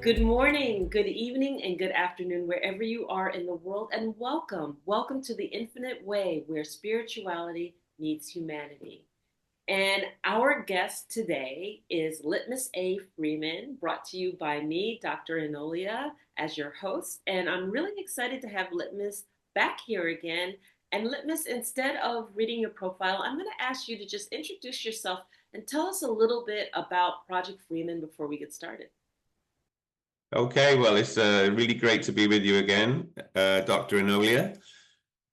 Good morning, good evening, and good afternoon, wherever you are in the world, and welcome. Welcome to the Infinite Way, where spirituality meets humanity. And our guest today is Litmas A. Freeman, brought to you by me, Dr. Enolia, as your host. And I'm really excited to have Litmas back here again. And Litmas, instead of reading your profile, I'm going to ask you to just introduce yourself and tell us a little bit about Project Freeman before we get started. Okay, well, it's really great to be with you again, Dr. Enolia.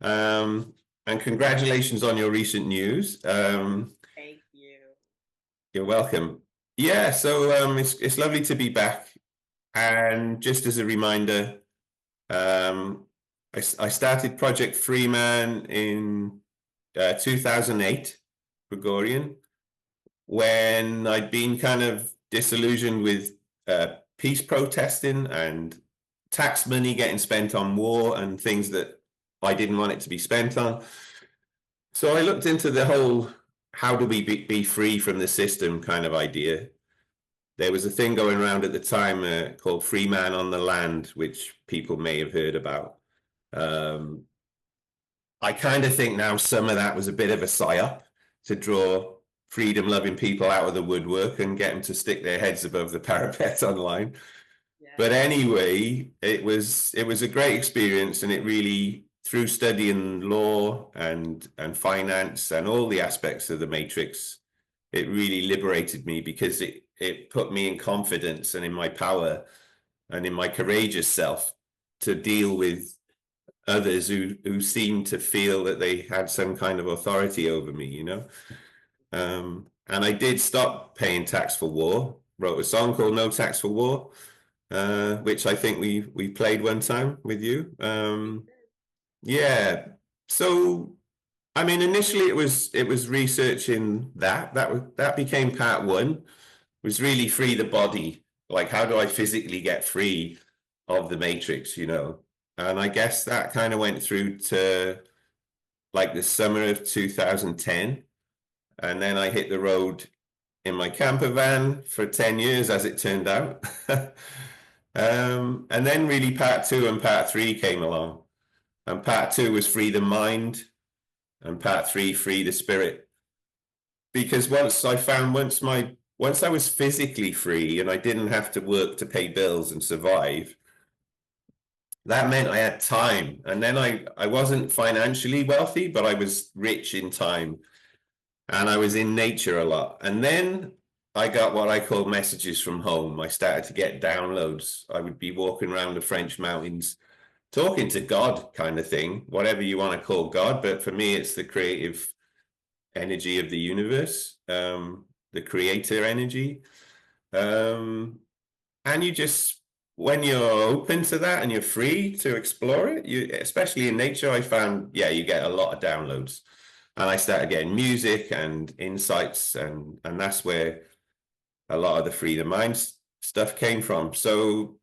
And congratulations on your recent news. Thank you. You're welcome. Yeah, so it's lovely to be back. And just as a reminder, I started Project Freeman in 2008, Gregorian, when I'd been kind of disillusioned with peace protesting and tax money getting spent on war and things that I didn't want it to be spent on. So I looked into the whole how do we be free from the system kind of idea. There was a thing going around at the time called Freeman on the Land, which people may have heard about. I kind of think now some of that was a bit of a psyop to draw freedom-loving people out of the woodwork and get them to stick their heads above the parapet online. Yeah. But anyway, it was a great experience, and it really, through studying law and finance and all the aspects of the matrix, it really liberated me because it put me in confidence and in my power and in my courageous self to deal with others who seemed to feel that they had some kind of authority over me, you know. And I did stop paying tax for war. Wrote a song called "No Tax for War," which I think we played one time with you. Yeah. So I mean, initially it was researching that became part one. Was really free the body. Like, how do I physically get free of the matrix? You know. And I guess that kind of went through to like the summer of 2010. And then I hit the road in my camper van for 10 years, as it turned out. And then really part two and part three came along. And part two was free the mind, and part three, free the spirit. Because once I was physically free and I didn't have to work to pay bills and survive, that meant I had time. And then I wasn't financially wealthy, but I was rich in time. And I was in nature a lot. And then I got what I call messages from home. I started to get downloads. I would be walking around the French mountains, talking to God kind of thing, whatever you want to call God. But for me, it's the creative energy of the universe, the creator energy. And you just, when you're open to that and you're free to explore it, especially in nature, I found, yeah, you get a lot of downloads. And I started getting music and insights, and that's where a lot of the free the mind stuff came from. So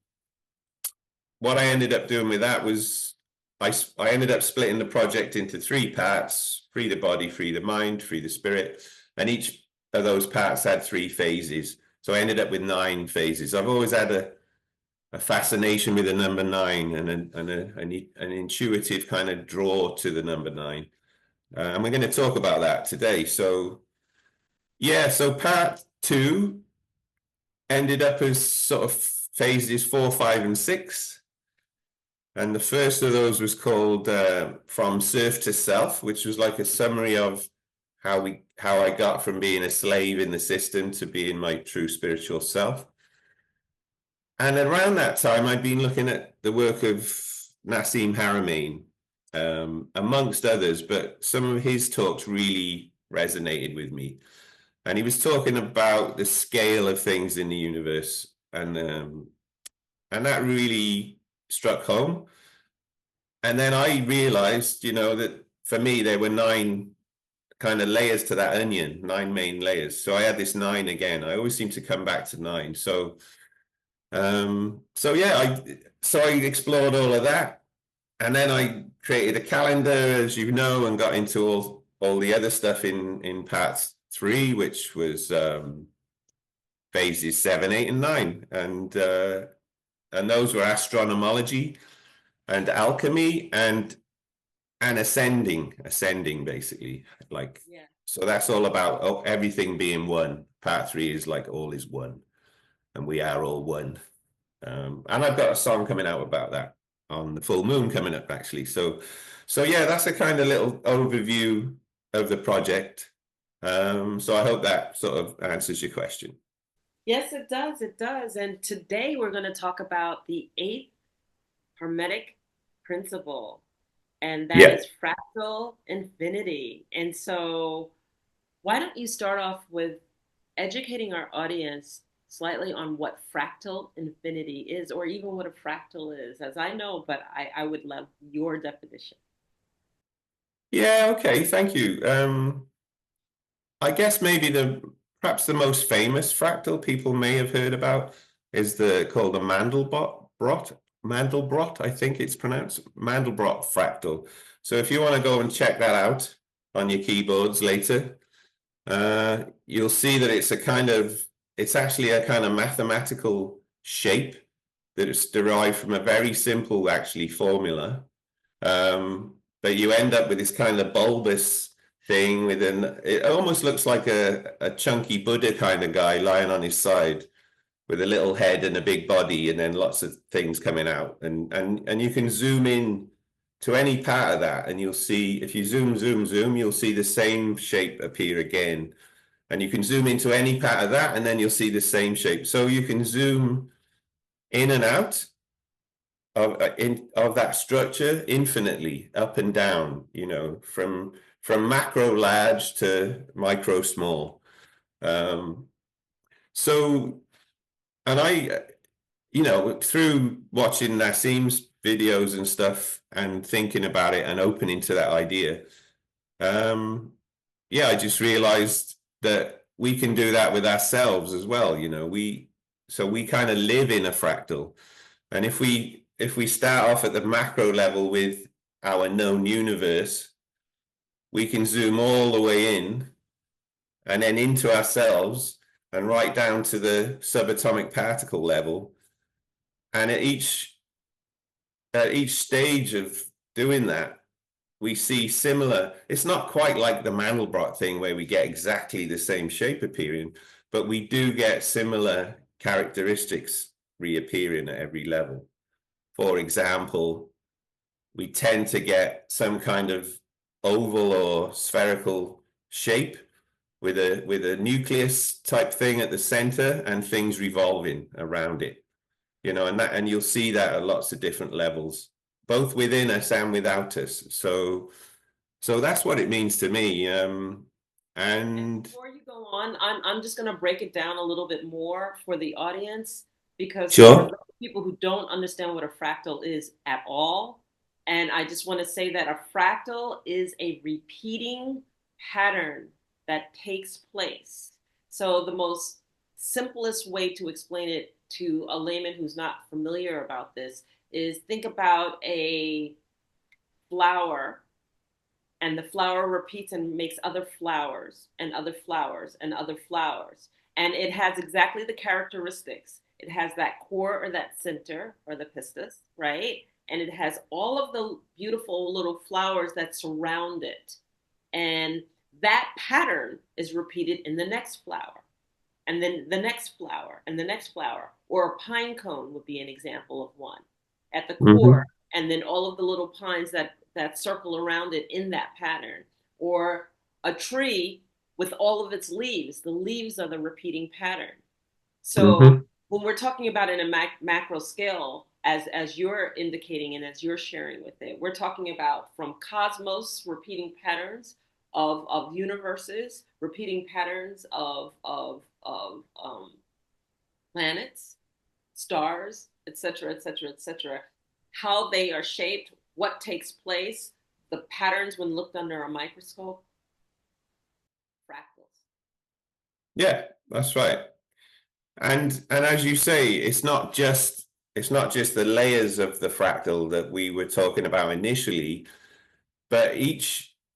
what I ended up doing with that was I ended up splitting the project into three parts: free the body, free the mind, free the spirit. And each of those parts had three phases. So I ended up with 9 phases. I've always had a fascination with the number 9 and an intuitive kind of draw to the number 9. And we're going to talk about that today. So, yeah, so part 2 ended up as sort of phases 4, 5, and 6. And the first of those was called From Serf to Self, which was like a summary of how I got from being a slave in the system to being my true spiritual self. And around that time, I'd been looking at the work of Nassim Haramein, amongst others, but some of his talks really resonated with me. And he was talking about the scale of things in the universe, and that really struck home. And then I realized, you know, that for me there were 9 kind of layers to that onion, 9 main layers. So I had this 9 again. I always seem to come back to 9. So yeah, I explored all of that. And then I created a calendar, as you know, and got into all the other stuff in part 3, which was phases 7, 8, and 9. And and those were astronomology and alchemy and ascending basically, like, Yeah. so that's all about everything being one. Part 3 is like all is one, and we are all one. And I've got a song coming out about that on the full moon coming up, actually. So yeah, that's a kind of little overview of the project. So I hope that sort of answers your question. Yes, it does. It does. And today we're going to talk about the eighth Hermetic principle, and that Yeah. is fractal infinity. And so, why don't you start off with educating our audience slightly on what fractal infinity is, or even what a fractal is? As I know, but I would love your definition. Yeah, okay, thank you. I guess maybe perhaps the most famous fractal people may have heard about is the called the Mandelbrot, I think it's pronounced Mandelbrot fractal. So if you want to go and check that out on your keyboards later, you'll see that it's actually a kind of mathematical shape that is derived from a very simple actually formula. But you end up with this kind of bulbous thing it almost looks like a chunky Buddha kind of guy lying on his side with a little head and a big body and then lots of things coming out. And you can zoom in to any part of that and you'll see, if you zoom, you'll see the same shape appear again. And you can zoom into any part of that and then you'll see the same shape. So you can zoom in and out of that structure infinitely, up and down, from macro large to micro small. So, and through watching Nassim's videos and stuff and thinking about it and opening to that idea, yeah, I just realized that we can do that with ourselves as well. We kind of live in a fractal. And if we start off at the macro level with our known universe, we can zoom all the way in and then into ourselves and right down to the subatomic particle level. And at each stage of doing that, we see similar. It's not quite like the Mandelbrot thing where we get exactly the same shape appearing, but we do get similar characteristics reappearing at every level. For example, we tend to get some kind of oval or spherical shape with a nucleus type thing at the center and things revolving around it. And you'll see that at lots of different levels, both within us and without us. So that's what it means to me. And And before you go on, I'm just going to break it down a little bit more for the audience because for sure. those people who don't understand what a fractal is at all, and I just want to say that a fractal is a repeating pattern that takes place. So the most simplest way to explain it to a layman who's not familiar about this is think about a flower, and the flower repeats and makes other flowers and other flowers and other flowers. And it has exactly the characteristics. It has that core or that center or the pistis, right? And it has all of the beautiful little flowers that surround it. And that pattern is repeated in the next flower, and then the next flower, and the next flower. Or a pine cone would be an example of one at the core, Mhm. and then all of the little pines that circle around it in that pattern. Or a tree with all of its leaves. The leaves are the repeating pattern. So Mhm. when we're talking about in a macro scale, as you're indicating and as you're sharing with it, we're talking about from cosmos repeating patterns of universes, repeating patterns of planets, stars, etc., etc., etc. How they are shaped, what takes place, the patterns when looked under a microscope, fractals. Yeah, that's right. And as you say, it's not just the layers of the fractal that we were talking about initially, but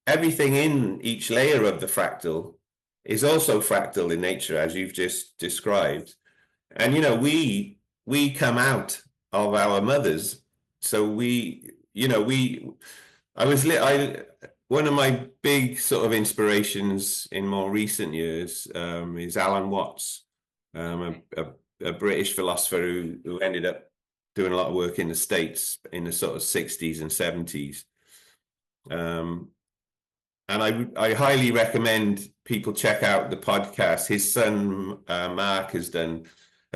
everything in each layer of the fractal is also fractal in nature, as you've just described. And we come out of our mothers. So we, you know, I one of my big sort of inspirations in more recent years is Alan Watts, Okay. a British philosopher who ended up doing a lot of work in the States in the sort of 60s and 70s. Um, and I highly recommend people check out the podcast. His son Mark has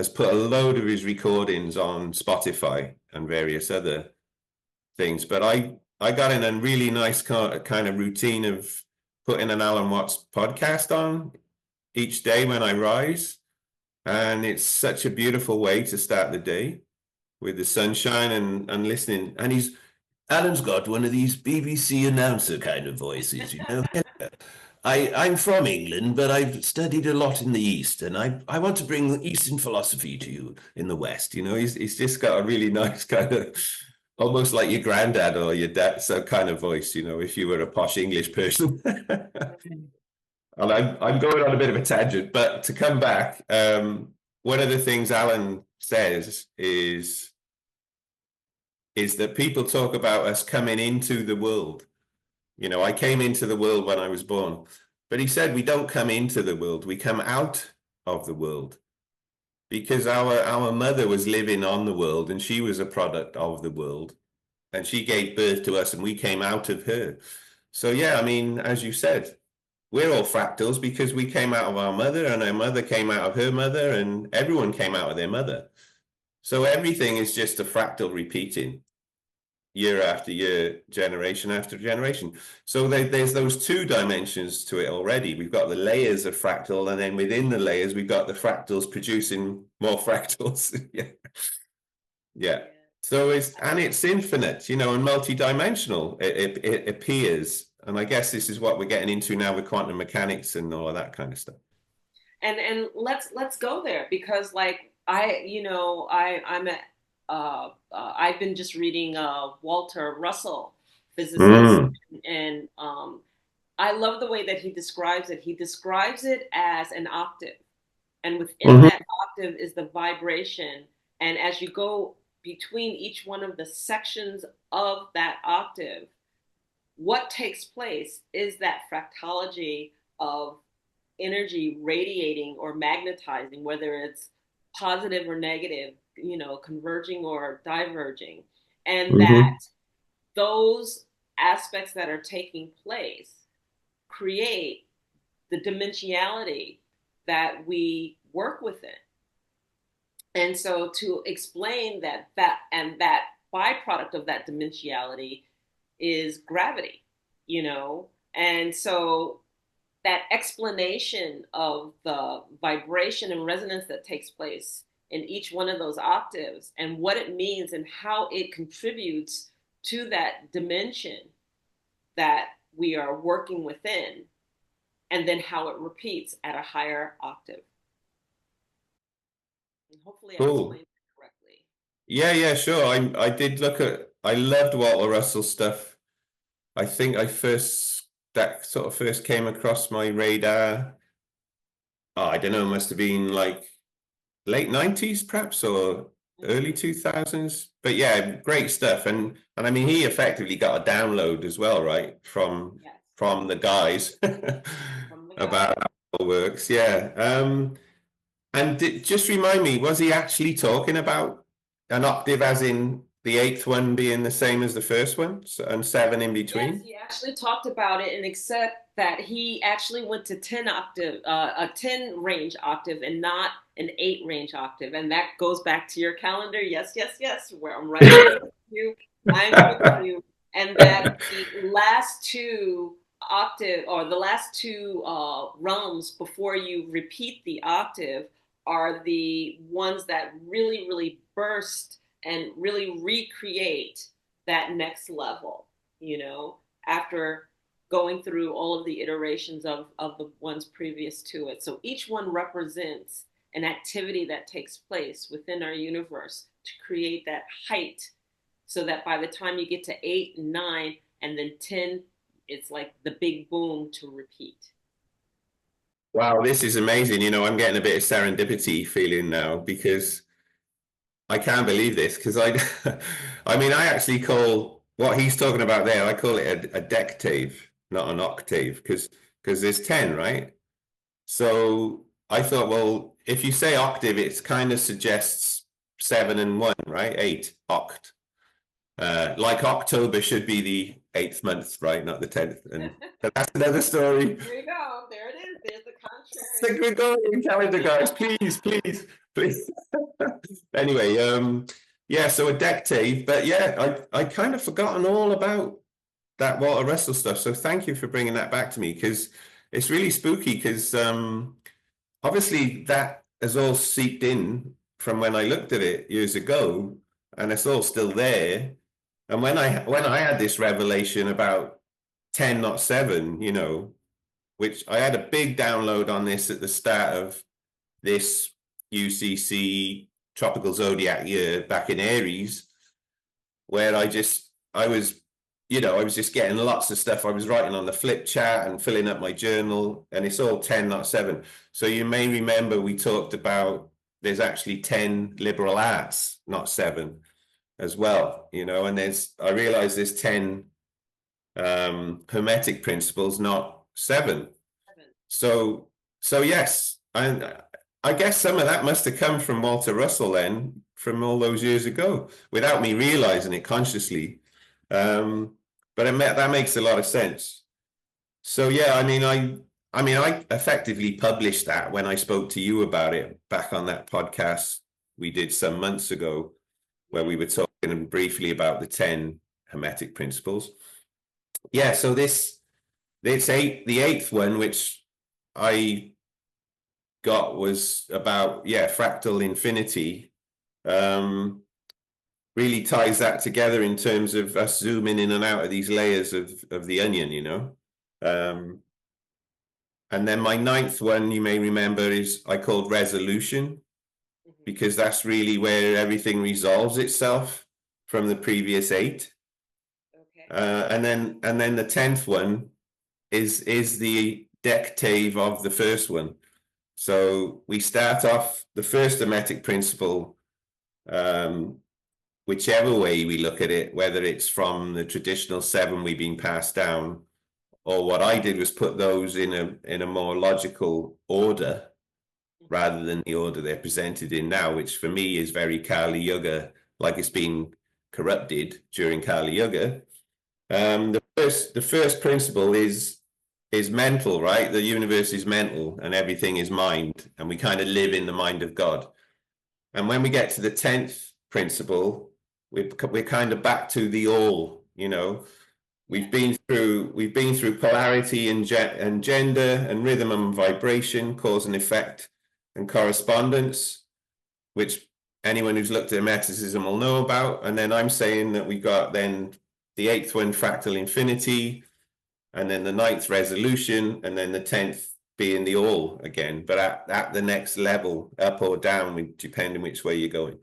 put a load of his recordings on Spotify and various other things. But I got in a really nice kind of routine of putting an Alan Watts podcast on each day when I rise, and it's such a beautiful way to start the day with the sunshine and listening. And Alan's got one of these BBC announcer kind of voices, you know. I'm from England, but I've studied a lot in the East, and I want to bring Eastern philosophy to you in the West. You know, he's just got a really nice kind of, almost like your granddad or your dad, so kind of voice, you know, if you were a posh English person. And I'm going on a bit of a tangent, but to come back, one of the things Alan says is that people talk about us coming into the world. You know, I came into the world when I was born, but he said we don't come into the world, we come out of the world because our mother was living on the world and she was a product of the world and she gave birth to us and we came out of her. So yeah, I mean, as you said, we're all fractals because we came out of our mother and our mother came out of her mother and everyone came out of their mother. So everything is just a fractal repeating year after year, generation after generation. So there's those two dimensions to it already. We've got the layers of fractal, and then within the layers, we've got the fractals producing more fractals. Yeah. Yeah. Yeah. So it's infinite, you know, and multidimensional. It appears, and I guess this is what we're getting into now with quantum mechanics and all of that kind of stuff. And let's go there because like I'm at I've been just reading Walter Russell, physicist, Mm. and I love the way that he describes it. He describes it as an octave, and within Mhm. that octave is the vibration. And as you go between each one of the sections of that octave, what takes place is that fractology of energy radiating or magnetizing, whether it's positive or negative, converging or diverging. And that Mhm. those aspects that are taking place create the dimensionality that we work within. And so to explain that byproduct of that dimensionality is gravity, you know? And so that explanation of the vibration and resonance that takes place in each one of those octaves and what it means and how it contributes to that dimension that we are working within, and then how it repeats at a higher octave. And hopefully, I Cool. explained it correctly. Yeah, yeah, sure. I did look at. I loved Walter Russell stuff. I think that sort of first came across my radar. Oh, I don't know, must have been like late 90s perhaps or early Mm-hmm. 2000s. But yeah, great stuff. And I mean he effectively got a download as well, right? Yes, From the guys from the about guys. how it all works. Yeah. And just remind me, was he actually talking about an octave as in the eighth one being the same as the first one and seven in Yes, between? he actually talked about it, and except that he actually went to 10 octave, a 10 range octave, and not an 8 range octave. And that goes back to your calendar. Yes, yes, yes. Where I'm right there with you. I'm with you. And that the last two octave or the last two realms before you repeat the octave are the ones that really, really burst and really recreate that next level, after going through all of the iterations of the ones previous to it. So each one represents an activity that takes place within our universe to create that height so that by the time you get to 8 and 9 and then 10, it's like the big boom to repeat. Wow, this is amazing. You know, I'm getting a bit of serendipity feeling now because I can't believe this because I, I mean, I actually call what he's talking about there. I call it a dectave, not an octave, because there's 10, right? So I thought, well, if you say octave, it kind of suggests 7 and 1, right? 8, oct. Like October should be the 8th month, right? Not the 10th. And but that's another story. There you go. There it is. There's the contrary. The Gregorian calendar, guys. Please, please, please. Anyway, yeah, so a dectave, but yeah, I kind of forgotten all about that Walter Russell stuff. So thank you for bringing that back to me because it's really spooky because obviously that has all seeped in from when I looked at it years ago, and it's all still there. And when I had this revelation about 10, not 7, which I had a big download on this at the start of this UCC tropical zodiac year back in Aries, where I was just getting lots of stuff. I was writing on the flip chat and filling up my journal, and it's all 10, not 7. So you may remember we talked about there's actually 10 liberal arts, not 7 as well, and I realized there's 10 Hermetic principles, not 7. So yes, I guess some of that must have come from Walter Russell then, from all those years ago, without me realizing it consciously. But that makes a lot of sense. So yeah, I effectively published that when I spoke to you about it back on that podcast we did some months ago, where we were talking briefly about the 10 Hermetic principles. Yeah, so the 8th one, which I got, was about fractal infinity. Really ties that together in terms of us zooming in and out of these layers of the onion, and then my 9th one, you may remember, I called resolution, because that's really where everything resolves itself from the previous 8. Okay. And then the 10th one is the dectave of the first one. So we start off the first Hermetic principle, whichever way we look at it, whether it's from the traditional 7 we've been passed down, or what I did was put those in a more logical order rather than the order they're presented in now, which for me is very Kali Yuga, like it's been corrupted during Kali Yuga. The first principle is mental, right? The universe is mental and everything is mind, and we kind of live in the mind of God. And when we get to the 10th principle, we're kind of back to the all. We've been through polarity and gender and rhythm and vibration, cause and effect, and correspondence, which anyone who's looked at Hermeticism will know about. And then I'm saying that we got then the 8th one, fractal infinity, and then the 9th, resolution, and then the 10th being the all again, but at the next level, up or down, depending which way you're going.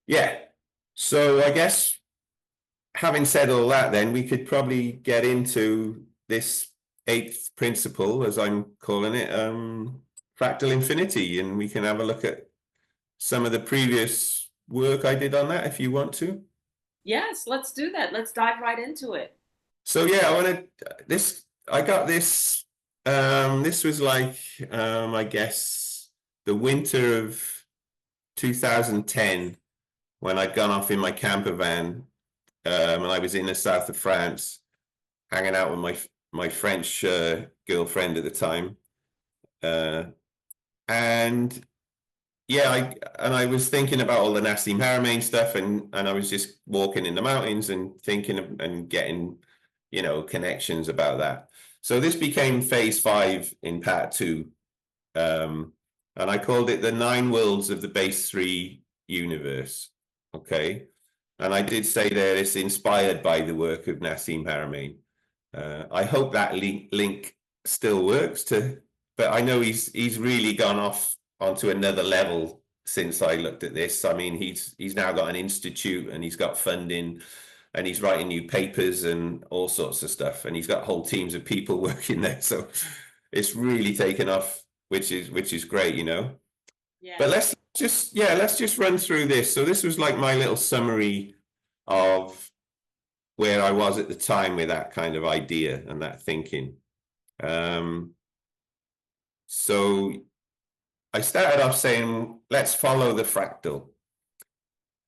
Yeah. So I guess, having said all that, then we could probably get into this 8th principle, as I'm calling it, fractal infinity, and we can have a look at some of the previous work I did on that, if you want to. Yes, let's do that. Let's dive right into it. So yeah, I got this. This was like, I guess, the winter of 2010, when I'd gone off in my camper van, and I was in the south of France, hanging out with my French girlfriend at the time, and yeah, I was thinking about all the Nassim Haramein stuff, and I was just walking in the mountains and thinking and getting, connections about that. So this became phase 5 in part 2, and I called it the 9 worlds of the base 3 universe. Okay, and I did say there it's inspired by the work of Nassim Haramein. I hope that link still works, but I know he's really gone off onto another level since I looked at this. I mean, he's now got an institute, and he's got funding, and he's writing new papers and all sorts of stuff, and he's got whole teams of people working there. So it's really taken off, which is great, Yeah. But let's just run through this. So this was like my little summary of where I was at the time with that kind of idea and that thinking. So I started off saying, let's follow the fractal.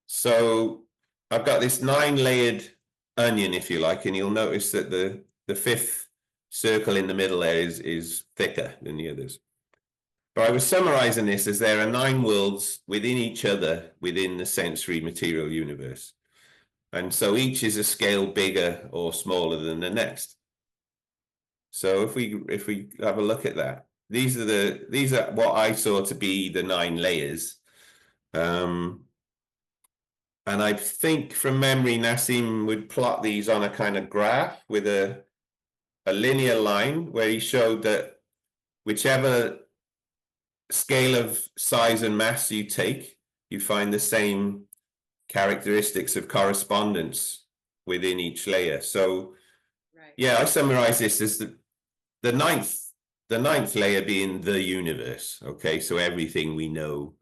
So I've got this 9-layered onion, if you like, and you'll notice that the fifth circle in the middle there is thicker than the others. But I was summarizing this as there are 9 worlds within each other within the sensory material universe. And so each is a scale bigger or smaller than the next. So if we have a look at that, these are what I saw to be the 9 layers. And I think from memory, Nassim would plot these on a kind of graph with a linear line where he showed that whichever scale of size and mass you take, you find the same characteristics of correspondence within each layer. So Right. yeah, I summarize this as the ninth layer being the universe. Okay, so everything we know,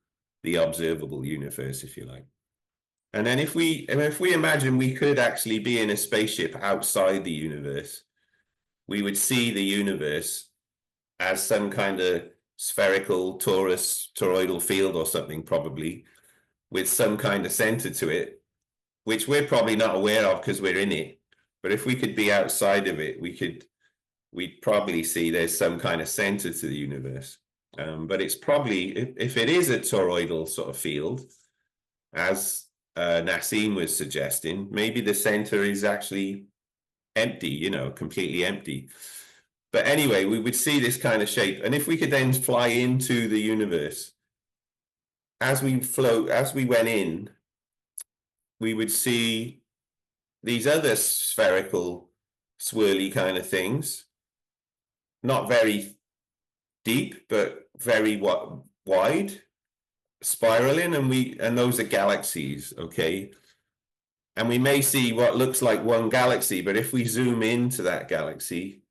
the observable universe, if you like. And then if we imagine we could actually be in a spaceship outside the universe, we would see the universe as some kind of spherical toroidal field or something, probably, with some kind of center to it, which we're probably not aware of because we're in it. But if we could be outside of it, we'd probably see there's some kind of center to the universe. But it's probably, if it is a toroidal sort of field, as Nassim was suggesting, maybe the center is actually empty, completely empty. But anyway, we would see this kind of shape. And if we could then fly into the universe, as we went in, we would see these other spherical, swirly kind of things, not very deep, but very wide, spiraling, and those are galaxies, okay? And we may see what looks like one galaxy, but if we zoom into that galaxy,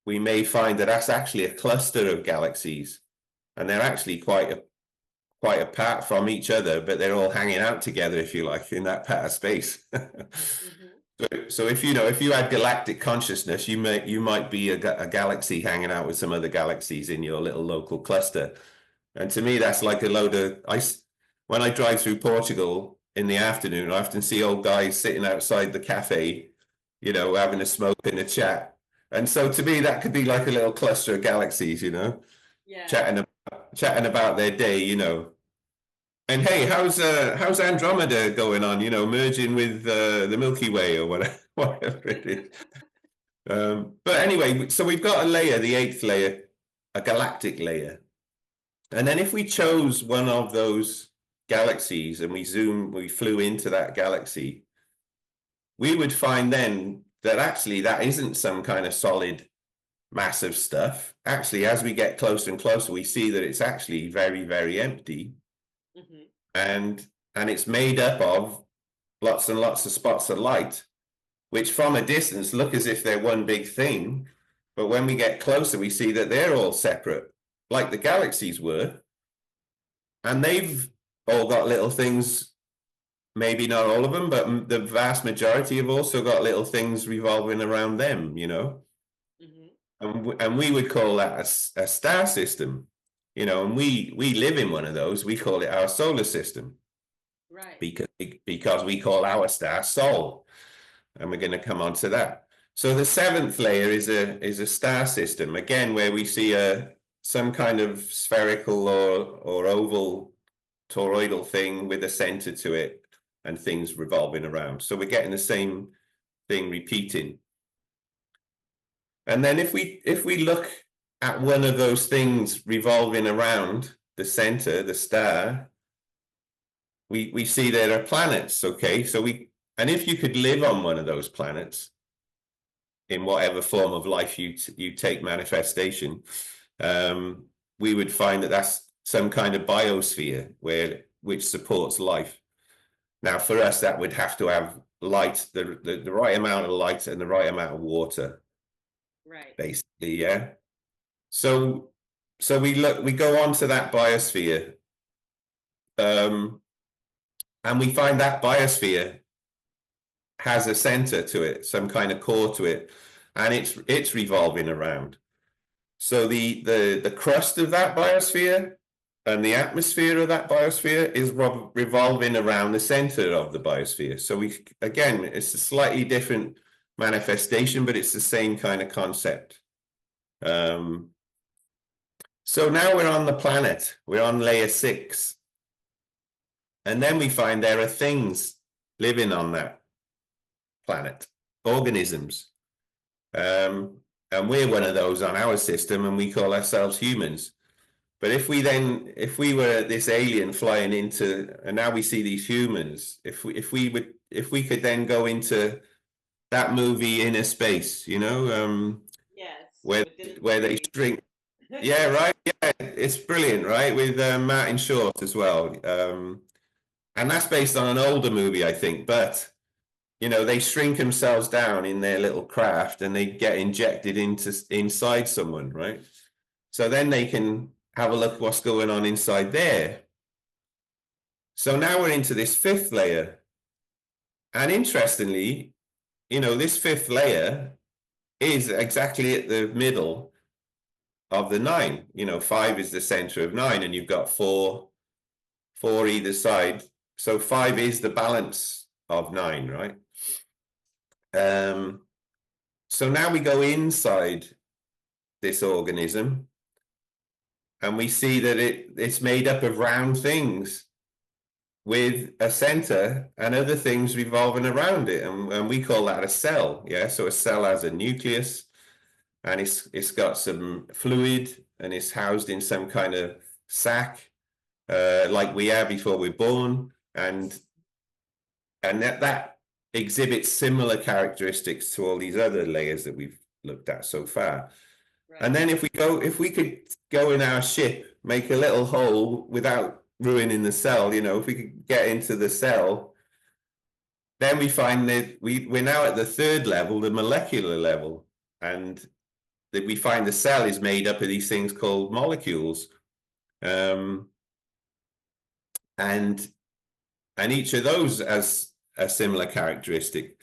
we may find that that's actually a cluster of galaxies, and they're actually quite apart from each other, but they're all hanging out together, if you like, in that part of space. So if you had galactic consciousness, you might be a galaxy hanging out with some other galaxies in your little local cluster. And to me, that's like a load of ice. When I drive through Portugal in the afternoon, I often see old guys sitting outside the cafe, having a smoke and a chat. And so to me, that could be like a little cluster of galaxies, Yeah. chatting about their day. And hey, how's Andromeda going on? Merging with the Milky Way or whatever it is. But anyway, so we've got a layer, the 8th layer, a galactic layer. And then if we chose one of those galaxies and we flew into that galaxy, we would find then that actually that isn't some kind of solid, massive stuff. Actually, as we get closer and closer, we see that it's actually very, very empty. Mm-hmm. And it's made up of lots and lots of spots of light, which from a distance look as if they're one big thing. But when we get closer, we see that they're all separate, like the galaxies were. And they've all got little things, maybe not all of them, but the vast majority have also got little things revolving around them, Mm-hmm. And we would call that a star system, and we live in one of those. We call it our solar system. Right. Because we call our star Sol. And we're going to come on to that. So the 7th layer is a star system, again, where we see some kind of spherical or oval toroidal thing with a center to it and things revolving around. So we're getting the same thing repeating. And then if we look at one of those things revolving around the center, the star, we see there are planets, okay? And if you could live on one of those planets, in whatever form of life you take manifestation, we would find that that's some kind of biosphere which supports life. Now, for us, that would have to have light, the right amount of light and the right amount of water. Right. Basically, yeah. So we go on to that biosphere, And we find that biosphere has a center to it, some kind of core to it, and it's revolving around. So the crust of that biosphere and the atmosphere of that biosphere is revolving around the center of the biosphere. So again, it's a slightly different manifestation, but it's the same kind of concept. So now we're on the planet, we're on layer 6. And then we find there are things living on that planet, organisms. And we're one of those on our system, and we call ourselves humans. But if we were this alien flying into, and now we see these humans, if we could then go into that movie Inner Space, Yes. where they shrink. Yeah, right. Yeah, it's brilliant, right? With Martin Short as well. And that's based on an older movie, I think. But they shrink themselves down in their little craft, and they get injected inside someone, right? So then they can have a look at what's going on inside there. So now we're into this 5th layer. And interestingly, this 5th layer is exactly at the middle of the 9. 5 is the center of 9, and you've got four either side. So 5 is the balance of 9, right? So now we go inside this organism, and we see that it's made up of round things with a center and other things revolving around it, and we call that a cell. Yeah, so a cell has a nucleus, and it's got some fluid, and it's housed in some kind of sac, like we are before we're born, and that exhibits similar characteristics to all these other layers that we've looked at so far. Right. And then if we could go in our ship, make a little hole without ruining the cell, if we could get into the cell, then we find that we're now at the 3rd level, the molecular level, and that we find the cell is made up of these things called molecules, and each of those has a similar characteristic,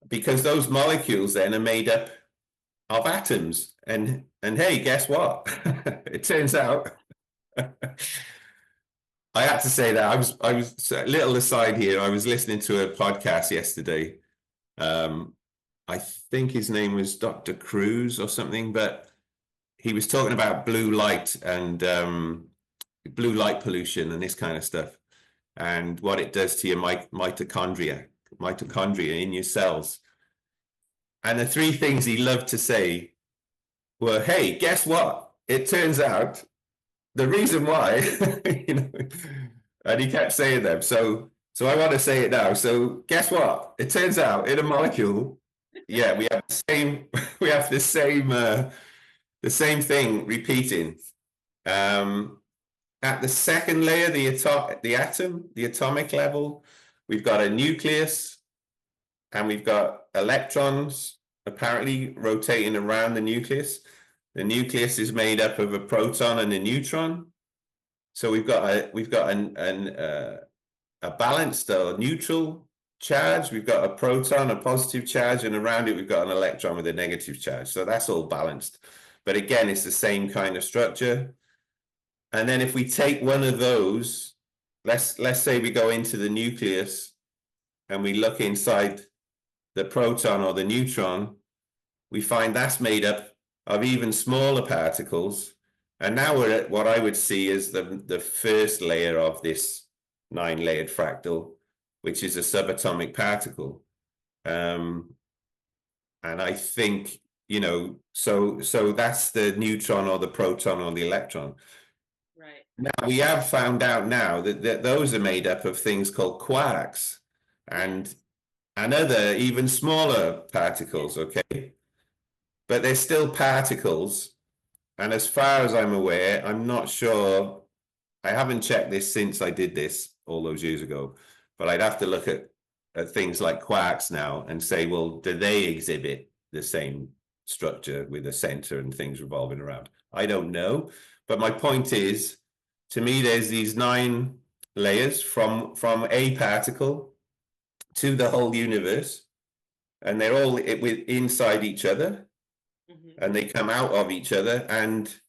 because those molecules then are made up of atoms. And hey, guess what? It turns out, I had to say that I was a little aside here. I was listening to a podcast yesterday. I think his name was Dr. Cruz or something, but he was talking about blue light and blue light pollution and this kind of stuff, and what it does to your mitochondria in your cells. And the 3 things he loved to say were, hey, guess what? It turns out the reason why, and he kept saying them. So I want to say it now. So guess what? It turns out in a molecule, yeah, we have the same thing repeating. At the 2nd layer, the atomic level, we've got a nucleus, and we've got electrons apparently rotating around the nucleus. The nucleus is made up of a proton and a neutron. So we've got a balanced or neutral charge. We've got a proton, a positive charge, and around it we've got an electron with a negative charge. So that's all balanced. But again, it's the same kind of structure. And then if we take one of those, let's say we go into the nucleus and we look inside the proton or the neutron, we find that's made up of even smaller particles. And now we're at what I would see as the 1st layer of this 9-layered fractal, which is a subatomic particle. And I think, so that's the neutron or the proton or the electron. Right. Now we have found out now that those are made up of things called quarks and other even smaller particles, okay? But they're still particles. And as far as I'm aware, I'm not sure, I haven't checked this since I did this all those years ago, but I'd have to look at things like quarks now and say, well, do they exhibit the same structure with a center and things revolving around? I don't know. But my point is, to me, there's these 9 layers from a particle to the whole universe, and they're all inside each other, and they come out of each other, and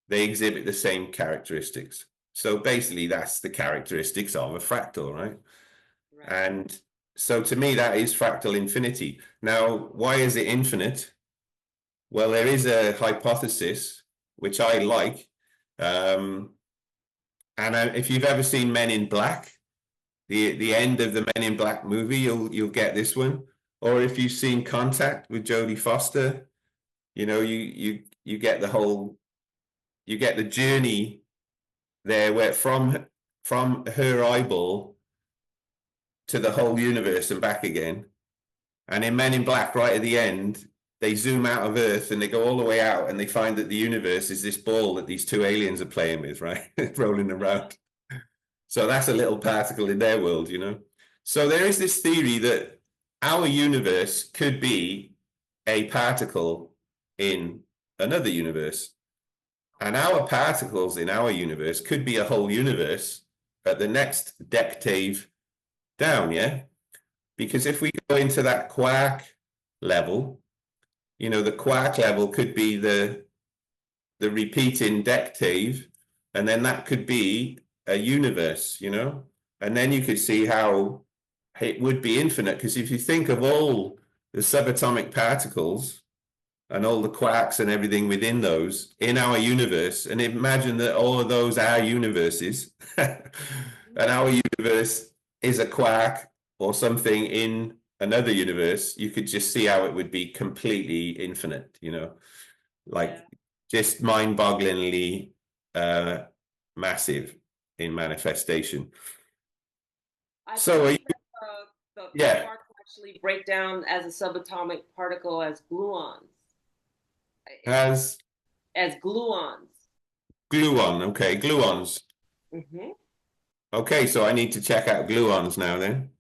they exhibit the same characteristics. So basically, that's the characteristics of a fractal, right? Right. And so to me, that is fractal infinity. Now, why is it infinite? Well, there is a hypothesis which I like, and if you've ever seen Men in Black, the end of the Men in Black movie, you'll get this one. Or if you've seen Contact with Jodie Foster, you know, you get the whole, you get the journey there where from her eyeball to the whole universe and back again. And in Men in Black, right at the end, they zoom out of Earth and they go all the way out, and they find that the universe is this ball that these two aliens are playing with, right? Rolling around. So that's a little particle in their world, you know? So there is this theory that our universe could be a particle in another universe. And our particles in our universe could be a whole universe at the next dectave down, yeah? Because if we go into that quark level, you know, the quark level could be the repeating dectave, and then that could be a universe, you know? And then you could see how it would be infinite, because if you think of all the subatomic particles and all the quarks and everything within those in our universe, and imagine that all of those are universes, and our universe is a quark or something in another universe, you could just see how it would be completely infinite, you know, like just mind-bogglingly massive in manifestation. So the yeah, quarks actually break down as a subatomic particle as gluons. as Gluons. gluon, okay, gluons. Okay, so I need to check out gluons now then.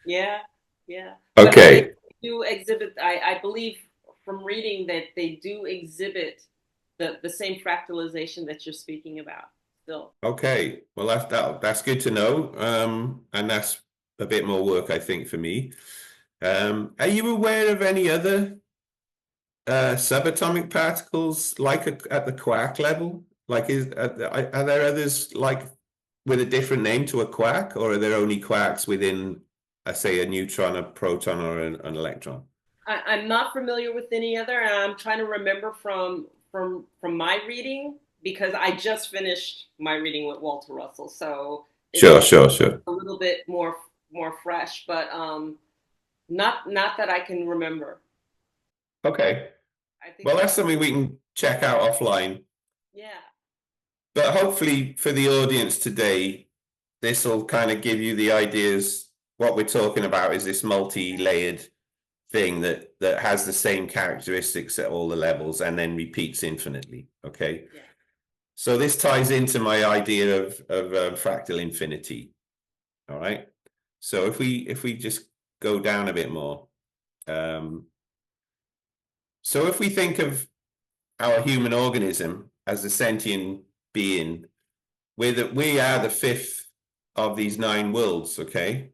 Yeah, yeah. Okay. But they do exhibit, I believe from reading that they do exhibit the same fractalization that you're speaking about still. Okay, well that's good to know, and that's a bit more work, I think, for me. Are you aware of any other subatomic particles like at the quark level? Like, are there others like with a different name to a quark, or are there only quarks within, say, a neutron, a proton, or an electron? I'm not familiar with any other, and I'm trying to remember from my reading, because I just finished my reading with Walter Russell, so Sure. a little bit more fresh, but not that I can remember. Okay. I think Well, that's something we can check out offline. Yeah. But hopefully for the audience today, this will kind of give you the ideas. What we're talking about is this multi-layered thing that has the same characteristics at all the levels and then repeats infinitely. Okay. Yeah. So this ties into my idea of fractal infinity. All right. So if we just go down a bit more, so if we think of our human organism as a sentient being, we are the fifth of these 9 worlds, okay?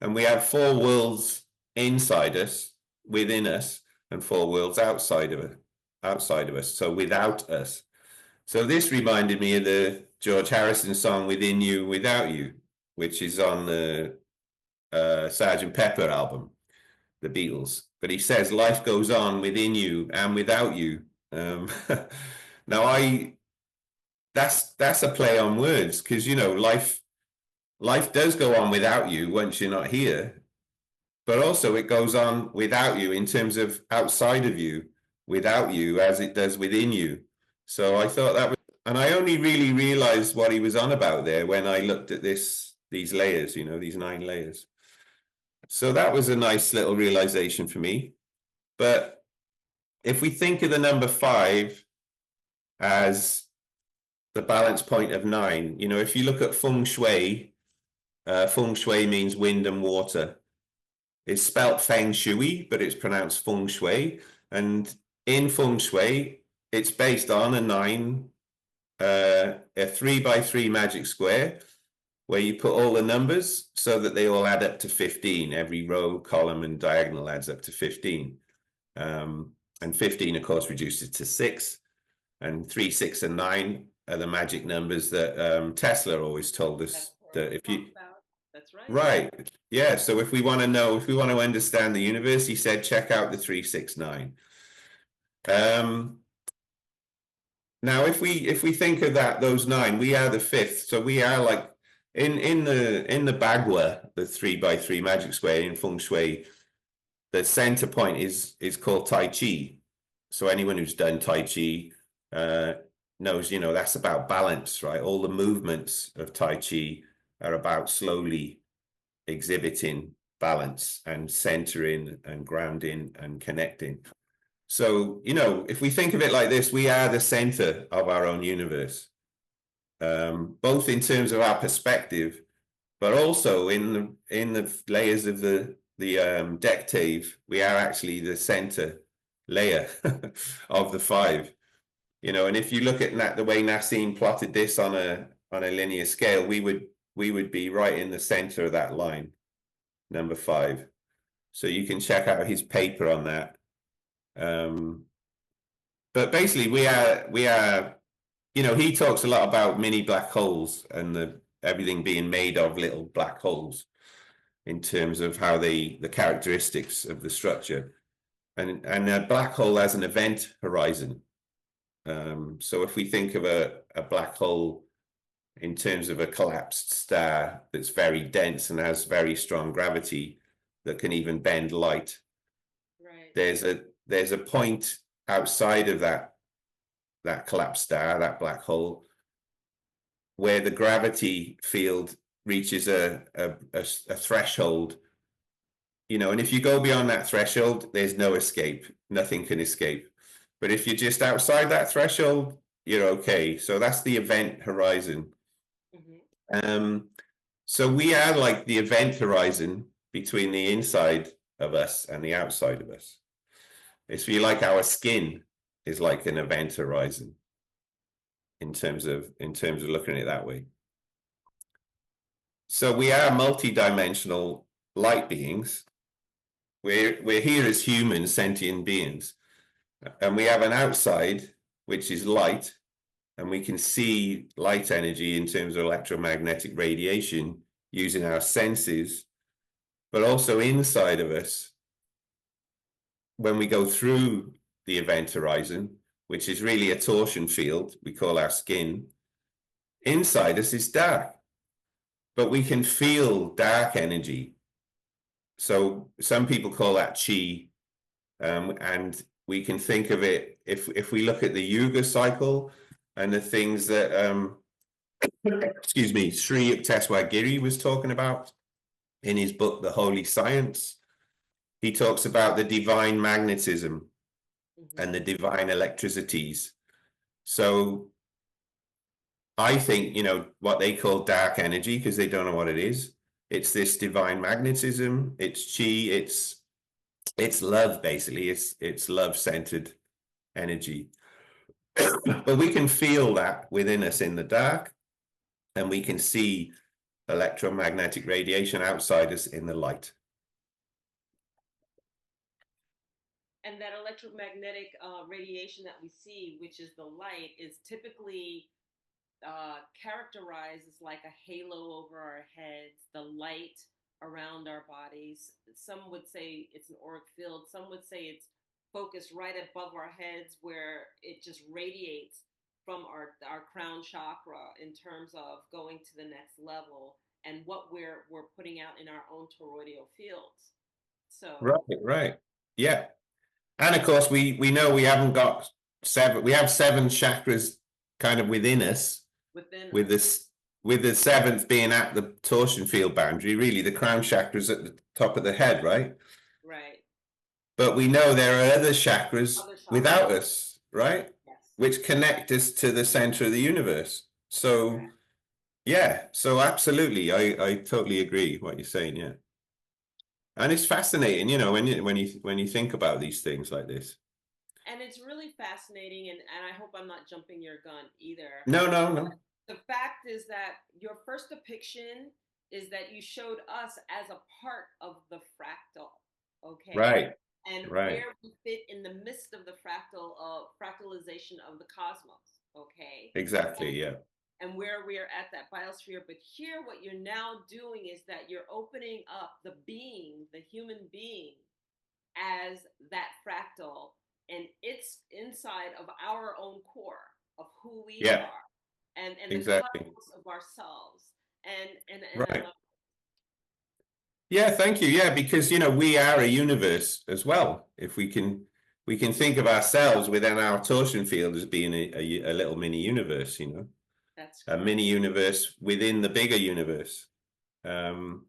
And we have 4 worlds inside us, within us, and 4 worlds outside of us, so without us. So this reminded me of the George Harrison song "Within You, Without You," which is on the Sgt. Pepper album, the Beatles. But he says life goes on within you and without you. Now that's a play on words, because you know life does go on without you once you're not here, but also it goes on without you in terms of outside of you, without you, as it does within you. So I thought that was, and I only really realized what he was on about there when I looked at these layers, you know, these 9 layers. So that was a nice little realization for me. But if we think of the number 5 as the balance point of 9, you know, if you look at feng shui means wind and water. It's spelt feng shui, but it's pronounced feng shui. And in feng shui, it's based on a 3 by 3 magic square, where you put all the numbers so that they all add up to 15. Every row, column, and diagonal adds up to 15. And 15, of course, reduces to 6. And 3, 6, and 9 are the magic numbers that Tesla always told us that if you... That's right. Right. Yeah. So if we want to know, if we want to understand the universe, he said, check out the 3, 6, 9. Now, if we think of that, those 9, we are the 5th. So we are like in the Bagua, the 3x3 magic square in Feng Shui, the center point is called Tai Chi. So anyone who's done Tai Chi knows, that's about balance, right? All the movements of Tai Chi are about slowly exhibiting balance and centering and grounding and connecting. So, if we think of it like this, we are the center of our own universe, both in terms of our perspective, but also in the layers of the dectave, we are actually the center layer of the 5. And if you look at that, the way Nassim plotted this on a linear scale, we would be right in the center of that line, number 5. So you can check out his paper on that. But basically we are, he talks a lot about mini black holes and everything being made of little black holes in terms of how the characteristics of the structure. And a black hole has an event horizon. So if we think of a black hole in terms of a collapsed star that's very dense and has very strong gravity that can even bend light, right, there's a point outside of that collapsed star, that black hole, where the gravity field reaches a threshold, and if you go beyond that threshold, there's no escape. Nothing can escape. But if you're just outside that threshold, you're okay. So that's the event horizon. Mm-hmm. So we are like the event horizon between the inside of us and the outside of us. If you like, our skin is like an event horizon in terms of looking at it that way. So we are multi-dimensional light beings. We're here as human sentient beings, and we have an outside which is light, and we can see light energy in terms of electromagnetic radiation using our senses. But also inside of us, when we go through the event horizon, which is really a torsion field we call our skin, inside us is dark, but we can feel dark energy. So some people call that chi, and we can think of it, if we look at the Yuga cycle and the things that excuse me, Sri Yukteswar Giri was talking about in his book The Holy Science. He talks about the divine magnetism and the divine electricities. So I think, what they call dark energy, because they don't know what it is, it's this divine magnetism, it's chi, it's love, basically. It's love-centered energy. But we can feel that within us in the dark, and we can see electromagnetic radiation outside us in the light. And that electromagnetic radiation that we see, which is the light, is typically characterized as like a halo over our heads, the light around our bodies. Some would say it's an auric field. Some would say it's focused right above our heads, where it just radiates from our crown chakra in terms of going to the next level and what we're putting out in our own toroidal fields. So right, yeah. And of course, we know we haven't got 7. We have 7 chakras kind of within us. With the 7th being at the torsion field boundary. Really, the crown chakra is at the top of the head, right? Right. But we know there are other chakras without us, right? Yes. Which connect us to the center of the universe. So, yeah. So absolutely, I totally agree what you're saying. Yeah. And it's fascinating, when you think about these things like this. And it's really fascinating, and I hope I'm not jumping your gun either. No. the fact is that your first depiction is that you showed us as a part of the fractal, okay? Right, And right, where we fit in the midst of the fractalization of the cosmos, okay? exactly, yeah, And where we are at that biosphere. But here, what you're now doing is that you're opening up the being, the human being, as that fractal, and it's inside of our own core of who we yeah, are, and the exactly, cosmos of ourselves. And I right. love Yeah, thank you. Yeah, because we are a universe as well. If we can think of ourselves within our torsion field as being a little mini universe, that's a correct. mini universe within the bigger universe. Um,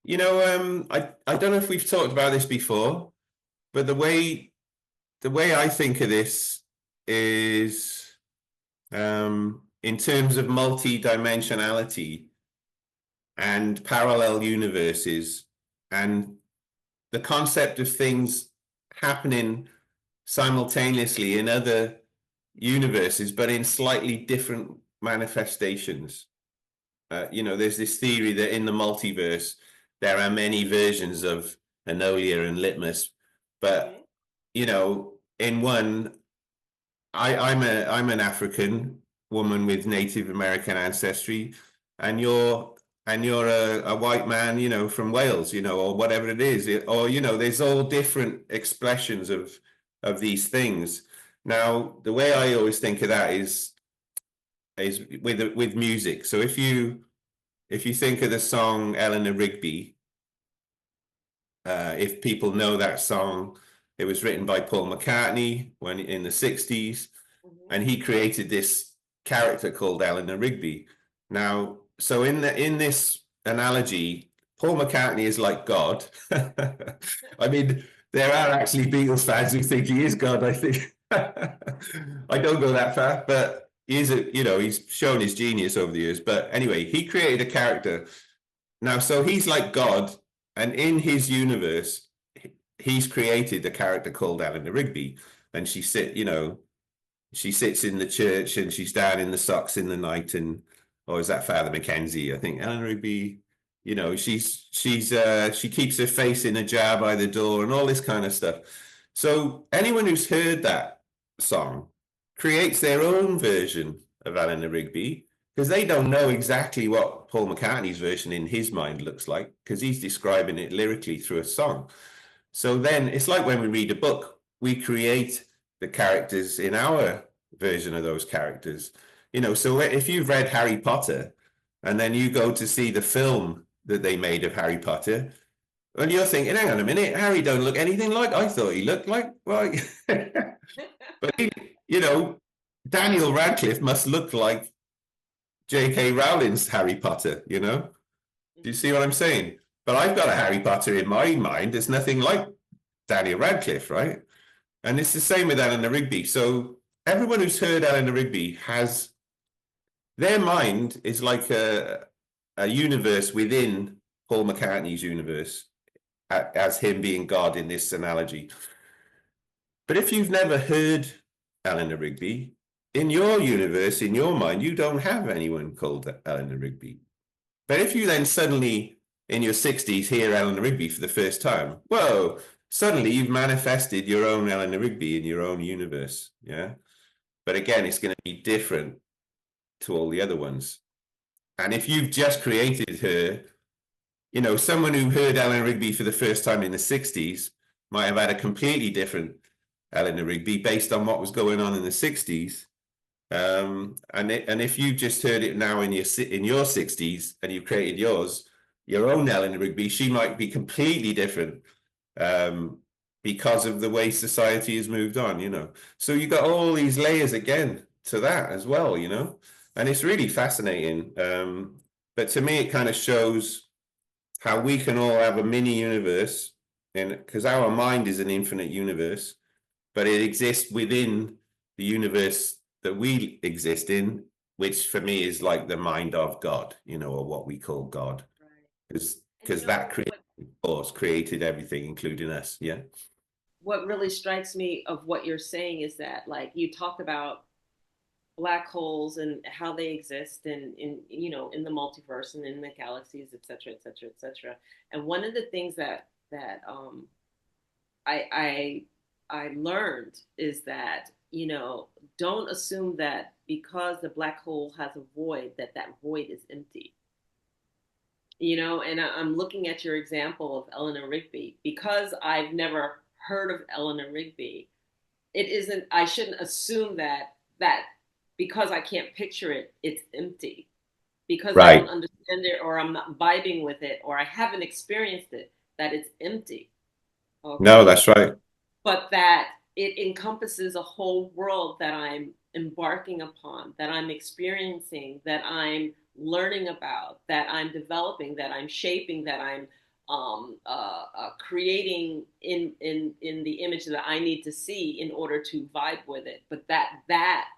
I don't know if we've talked about this before, but the way I think of this is in terms of multi-dimensionality and parallel universes and the concept of things happening simultaneously in other universes, but in slightly different manifestations. There's this theory that in the multiverse, there are many versions of Enolia and Litmas, Mm-hmm. but in one, I'm an African woman with Native American ancestry, and you're a white man, from Wales, or whatever it is, or there's all different expressions of these things. Now, the way I always think of that is with music. So if you think of the song Eleanor Rigby, if people know that song, it was written by Paul McCartney when in the 60s, Mm-hmm. and he created this character called Eleanor Rigby. Now, so in this analogy, Paul McCartney is like God. I mean, there are actually Beatles fans who think he is God. I think I don't go that far, but he's shown his genius over the years. But anyway, he created a character now, so he's like God, and in his universe, he's created a character called Eleanor Rigby, and she sits in the church and she's down in the socks in the night, and or is that Father Mackenzie? I think Eleanor Rigby. She keeps her face in a jar by the door and all this kind of stuff. So anyone who's heard that song creates their own version of Eleanor Rigby because they don't know exactly what Paul McCartney's version in his mind looks like because he's describing it lyrically through a song. So then it's like when we read a book, we create the characters in our version of those characters. So if you've read Harry Potter and then you go to see the film that they made of Harry Potter, and you're thinking, hang on a minute, Harry don't look anything like I thought he looked like. Well, but you know, Daniel Radcliffe must look like J.K. Rowling's Harry Potter. Do you see what I'm saying? But I've got a Harry Potter in my mind. There's nothing like Daniel Radcliffe, right? And it's the same with Eleanor Rigby. So everyone who's heard Eleanor Rigby has their mind is like a universe within Paul McCartney's universe, as him being God in this analogy. But if you've never heard Eleanor Rigby, in your universe, in your mind, you don't have anyone called Eleanor Rigby. But if you then suddenly, in your 60s, hear Eleanor Rigby for the first time, whoa, suddenly you've manifested your own Eleanor Rigby in your own universe. Yeah. But again, it's going to be different to all the other ones. And if you've just created her, someone who heard Eleanor Rigby for the first time in the 60s might have had a completely different Eleanor Rigby based on what was going on in the 60s. And if you just heard it now in your 60s and you created your own Eleanor Rigby, she might be completely different um, because of the way society has moved on. So you got all these layers again to that as well. And it's really fascinating. But to me, it kind of shows how we can all have a mini universe, and because our mind is an infinite universe, but it exists within the universe that we exist in, which for me is like the mind of God, or what we call God, right. because And that created everything, including us. Yeah. what really strikes me of what you're saying is that, like, you talk about black holes and how they exist in in the multiverse and in the galaxies, et cetera, et cetera, et cetera. And one of the things that I I learned is that don't assume that because the black hole has a void that that void is empty. And I'm looking at your example of Eleanor Rigby because I've never heard of Eleanor Rigby. It isn't. I shouldn't assume that because I can't picture it, it's empty. Because I don't Right. understand it, or I'm not vibing with it, or I haven't experienced it, that it's empty. No, Okay, that's right. but that it encompasses a whole world that I'm embarking upon, that I'm experiencing, that I'm learning about, that I'm developing, that I'm shaping, that I'm creating in the image that I need to see in order to vibe with it. But that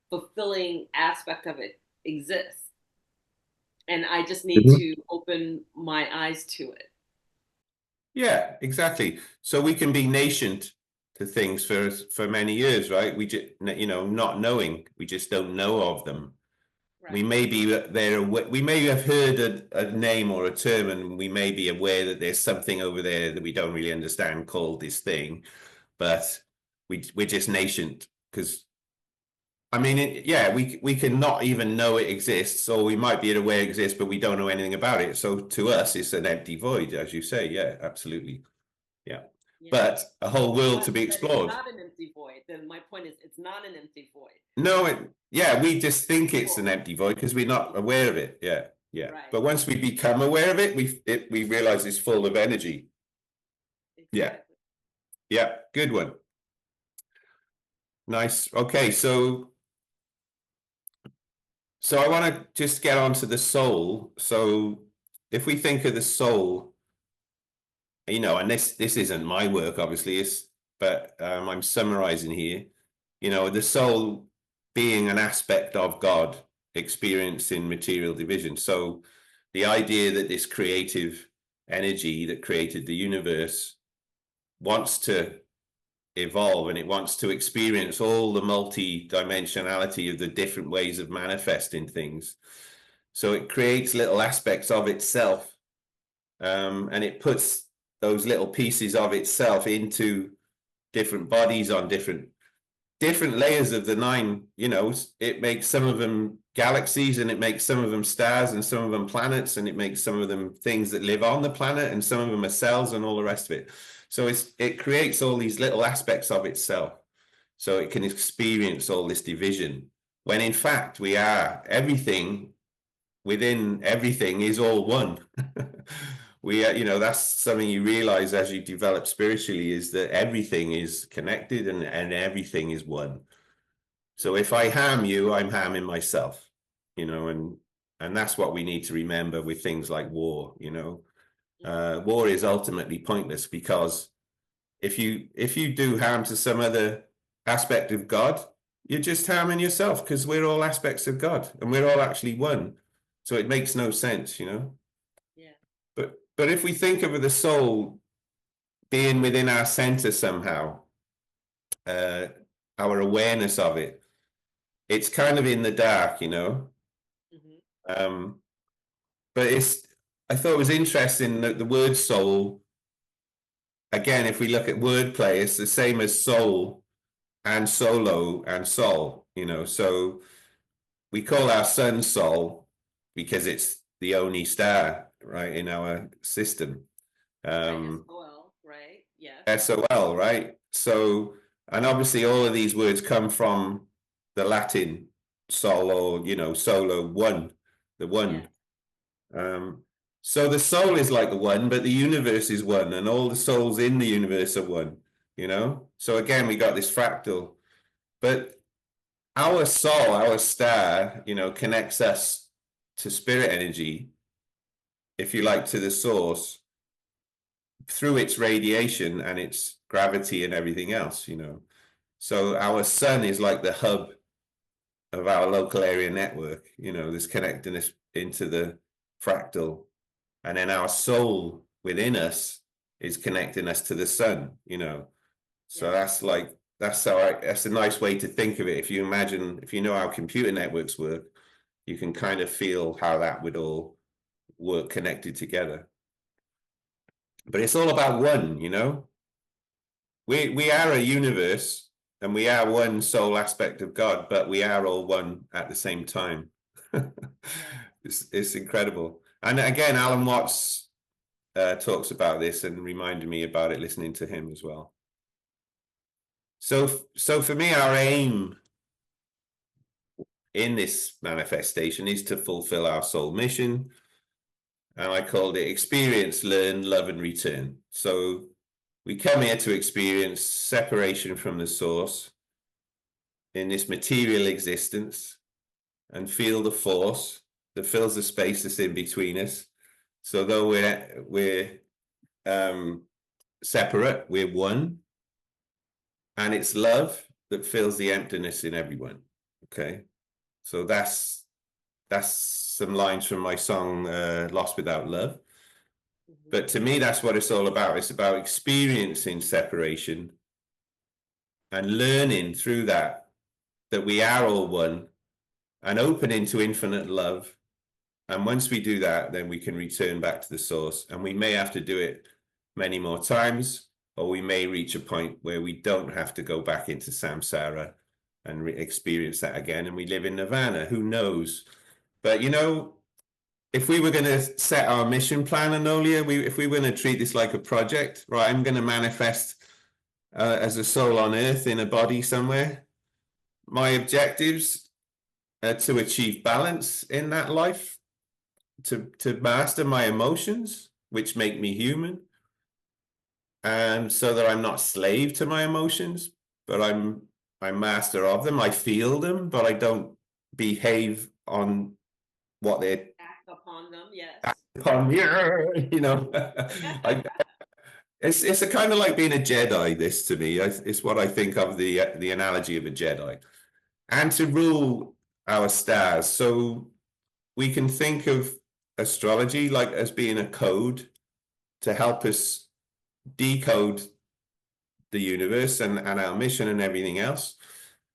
fulfilling aspect of it exists, and I just need Mhm. to open my eyes to it. Yeah, exactly. So we can be nascent to things for many years, right? We just, not knowing, we just don't know of them. We Right. may be there, we may have heard a name or a term, and we may be aware that there's something over there that we don't really understand called this thing, but we're just nascent because I mean, yeah, we can not even know it exists, or we might be aware it exists, but we don't know anything about it. So to us, it's an empty void, as you say. Yeah, absolutely. Yeah, Yeah. but a whole world to be But it's explored. not an empty void. Then my point is, it's not an empty void. No, yeah, we just think It's it's an full. empty void because we're not aware of it. Yeah, yeah. Right. But once we become aware of it, we realize it's full of energy. Yeah, Exactly. yeah. Good one. Nice. Okay, so I want to just get onto the soul. So if we think of the soul, and this isn't my work, obviously, but I'm summarizing here. The soul being an aspect of God experienced in material division. So the idea that this creative energy that created the universe wants to evolve, and it wants to experience all the multi-dimensionality of the different ways of manifesting things. So it creates little aspects of itself, and it puts those little pieces of itself into different bodies on different layers of the nine. It makes some of them galaxies, and it makes some of them stars, and some of them planets, and it makes some of them things that live on the planet, and some of them are cells, and all the rest of it. So it creates all these little aspects of itself, so it can experience all this division, when in fact we are everything. Within everything is all one. That's something you realize as you develop spiritually, is that everything is connected, and everything is one. So if I Mm-hmm. harm you, I'm harming myself, and that's what we need to remember with things like war. Mm-hmm. War is ultimately pointless, because if you do harm to some other aspect of God, you're just harming yourself, because we're all aspects of God, and we're all actually one. So it makes no sense. Yeah. But if we think of the soul being within our center somehow, uh, our awareness of it, it's kind of in the dark. Mm-hmm. Um, but I thought it was interesting that the word soul, again, if we look at wordplay, it's the same as soul and solo and soul. So we call our sun Sol because it's the only star, right, in our system. Right. Um, SOL. Right. Yes. SOL, right? So, and obviously all of these words come from the Latin sol, or, solo, one, the one. Yes. Um, so the soul is like the one, but the universe is one, and all the souls in the universe are one. So again, we got this fractal, but our soul, our star, connects us to spirit energy, if you like, to the source, through its radiation and its gravity and everything else. So our sun is like the hub of our local area network, that's connecting us into the fractal. And then our soul within us is connecting us to the sun. So Yes. that's like that's a nice way to think of it. If you imagine, if you know how computer networks work, you can kind of feel how that would all work connected together. But it's all about one, you know. We are a universe, and we are one sole aspect of God, but we are all one at the same time. Yeah. It's incredible. And again, Alan Watts talks about this and reminded me about it listening to him as well. So for me, our aim in this manifestation is to fulfill our soul mission. And I called it experience, learn, love, and return. So we come here to experience separation from the source in this material existence and feel the force that fills the space that's in between us. So though we're separate, we're one, and it's love that fills the emptiness in everyone. Okay, so that's some lines from my song "Lost Without Love." Mm-hmm. But to me, that's what it's all about. It's about experiencing separation and learning through that we are all one and opening to infinite love. And once we do that, then we can return back to the source. And we may have to do it many more times, or we may reach a point where we don't have to go back into samsara and experience that again. And we live in nirvana. Who knows? But you know, if we were going to set our mission plan, Anolia, if we were going to treat this like a project, right? I'm going to manifest as a soul on earth in a body somewhere. My objectives are to achieve balance in that life, to master my emotions, which make me human, and so that I'm not slave to my emotions, but I'm master of them. I feel them, but I don't behave on what they're Act upon them, yes. upon me. You know, I, it's a kind of like being a Jedi. This to me, it's what I think of the analogy of a Jedi, and to rule our stars. So we can think of astrology like as being a code to help us decode the universe and our mission and everything else.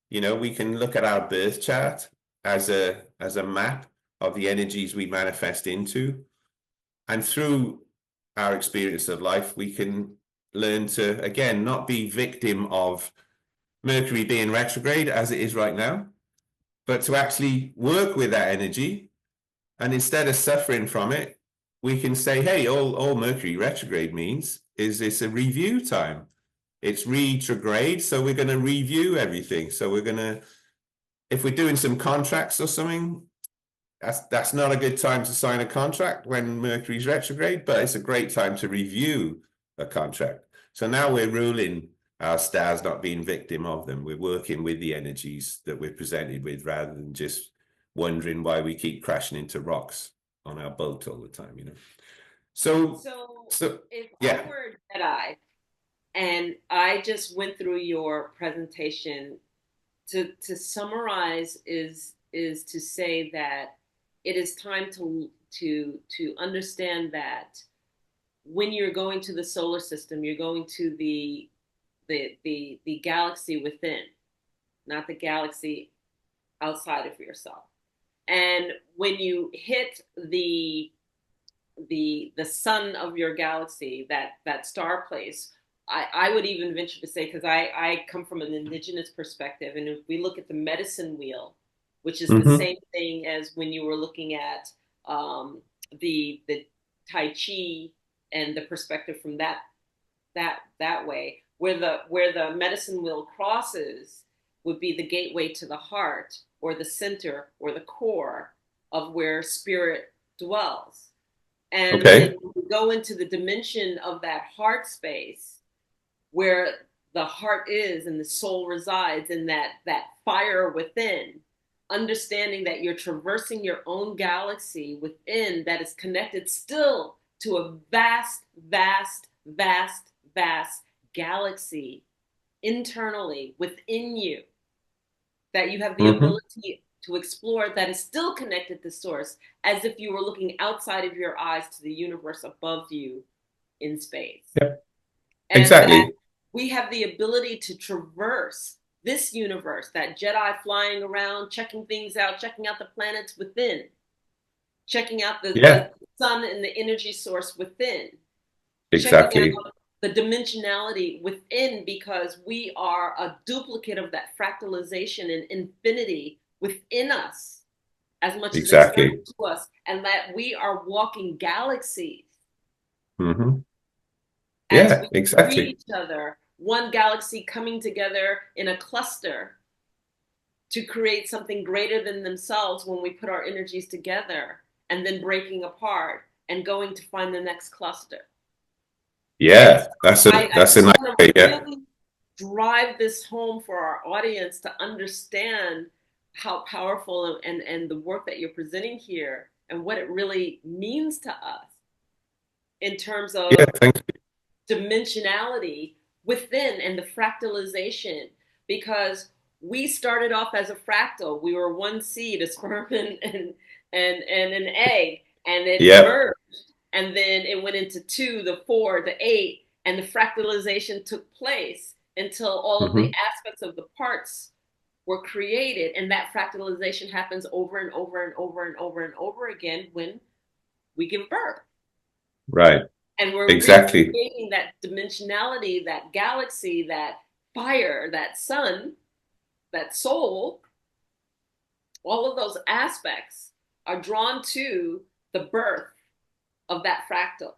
You know, we can look at our birth chart as a map of the energies we manifest into. And through our experience of life, we can learn to, again, not be victim of Mercury being retrograde as it is right now, but to actually work with that energy. And instead of suffering from it, we can say, hey, all Mercury retrograde means is it's a review time. It's retrograde, so we're going to review everything. So we're going to, if we're doing some contracts or something, that's not a good time to sign a contract when Mercury's retrograde, but it's a great time to review a contract. So now we're ruling our stars, not being victim of them. We're working with the energies that we're presented with rather than just wondering why we keep crashing into rocks on our boat all the time, you know. So So so if I yeah. were a Jedi and I just went through your presentation, to summarize is to say that it is time to understand that when you're going to the solar system, you're going to the galaxy within, not the galaxy outside of yourself. And when you hit the sun of your galaxy, that star place, I would even venture to say, because I come from an indigenous perspective, and if we look at the medicine wheel, which is the Mm-hmm. same thing as when you were looking at the Tai Chi and the perspective from that way, where the medicine wheel crosses would be the gateway to the heart or the center or the core of where spirit dwells. And then Okay. you go into the dimension of that heart space where the heart is and the soul resides in that fire within, understanding that you're traversing your own galaxy within that is connected still to a vast, vast, vast, vast galaxy internally within you, that you have the Mm-hmm. ability to explore, that is still connected to source, as if you were looking outside of your eyes to the universe above you in space. Yep. And that Exactly. We have the ability to traverse this universe, that Jedi flying around, checking things out, checking out the planets within, checking out Yeah, the sun and the energy source within, checking exactly. out the dimensionality within, because we are a duplicate of that fractalization and infinity within us as much as external Exactly. to us, and that we are walking galaxies Hmm. as Yeah, we read exactly. each other, one galaxy coming together in a cluster to create something greater than themselves when we put our energies together, and then breaking apart and going to find the next cluster. And Yeah, so that's a I that's a just nice want way. to Yeah, really drive this home for our audience to understand how powerful and the work that you're presenting here and what it really means to us in terms yeah. of Thank you. dimensionality within and the fractalization, because we started off as a fractal. We were one seed, a sperm and an egg, and it Yeah. merged, and then it went into two, the four, the eight, and the fractalization took place until all of the Hmm. aspects of the parts were created, and that fractalization happens over and over and over and over and over again when we give birth, Right. and we're Exactly. recreating that dimensionality, that galaxy, that fire, that sun, that soul. All of those aspects are drawn to the birth of that fractal.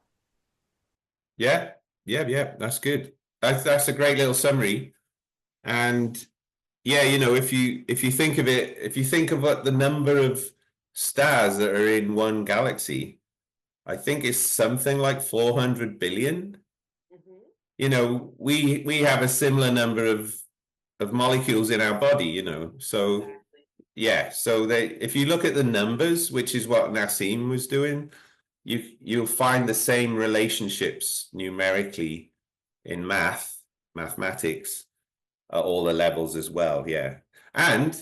Yeah. Yeah. Yeah. That's good. That's a great little summary. And yeah, if you think of it, if you think of what the number of stars that are in one galaxy, I think it's something like 400 billion. Mm-hmm. We have a similar number of molecules in our body, so Exactly. yeah, so they if you look at the numbers, which is what Nassim was doing, you'll find the same relationships numerically in mathematics at all the levels as well. Yeah. And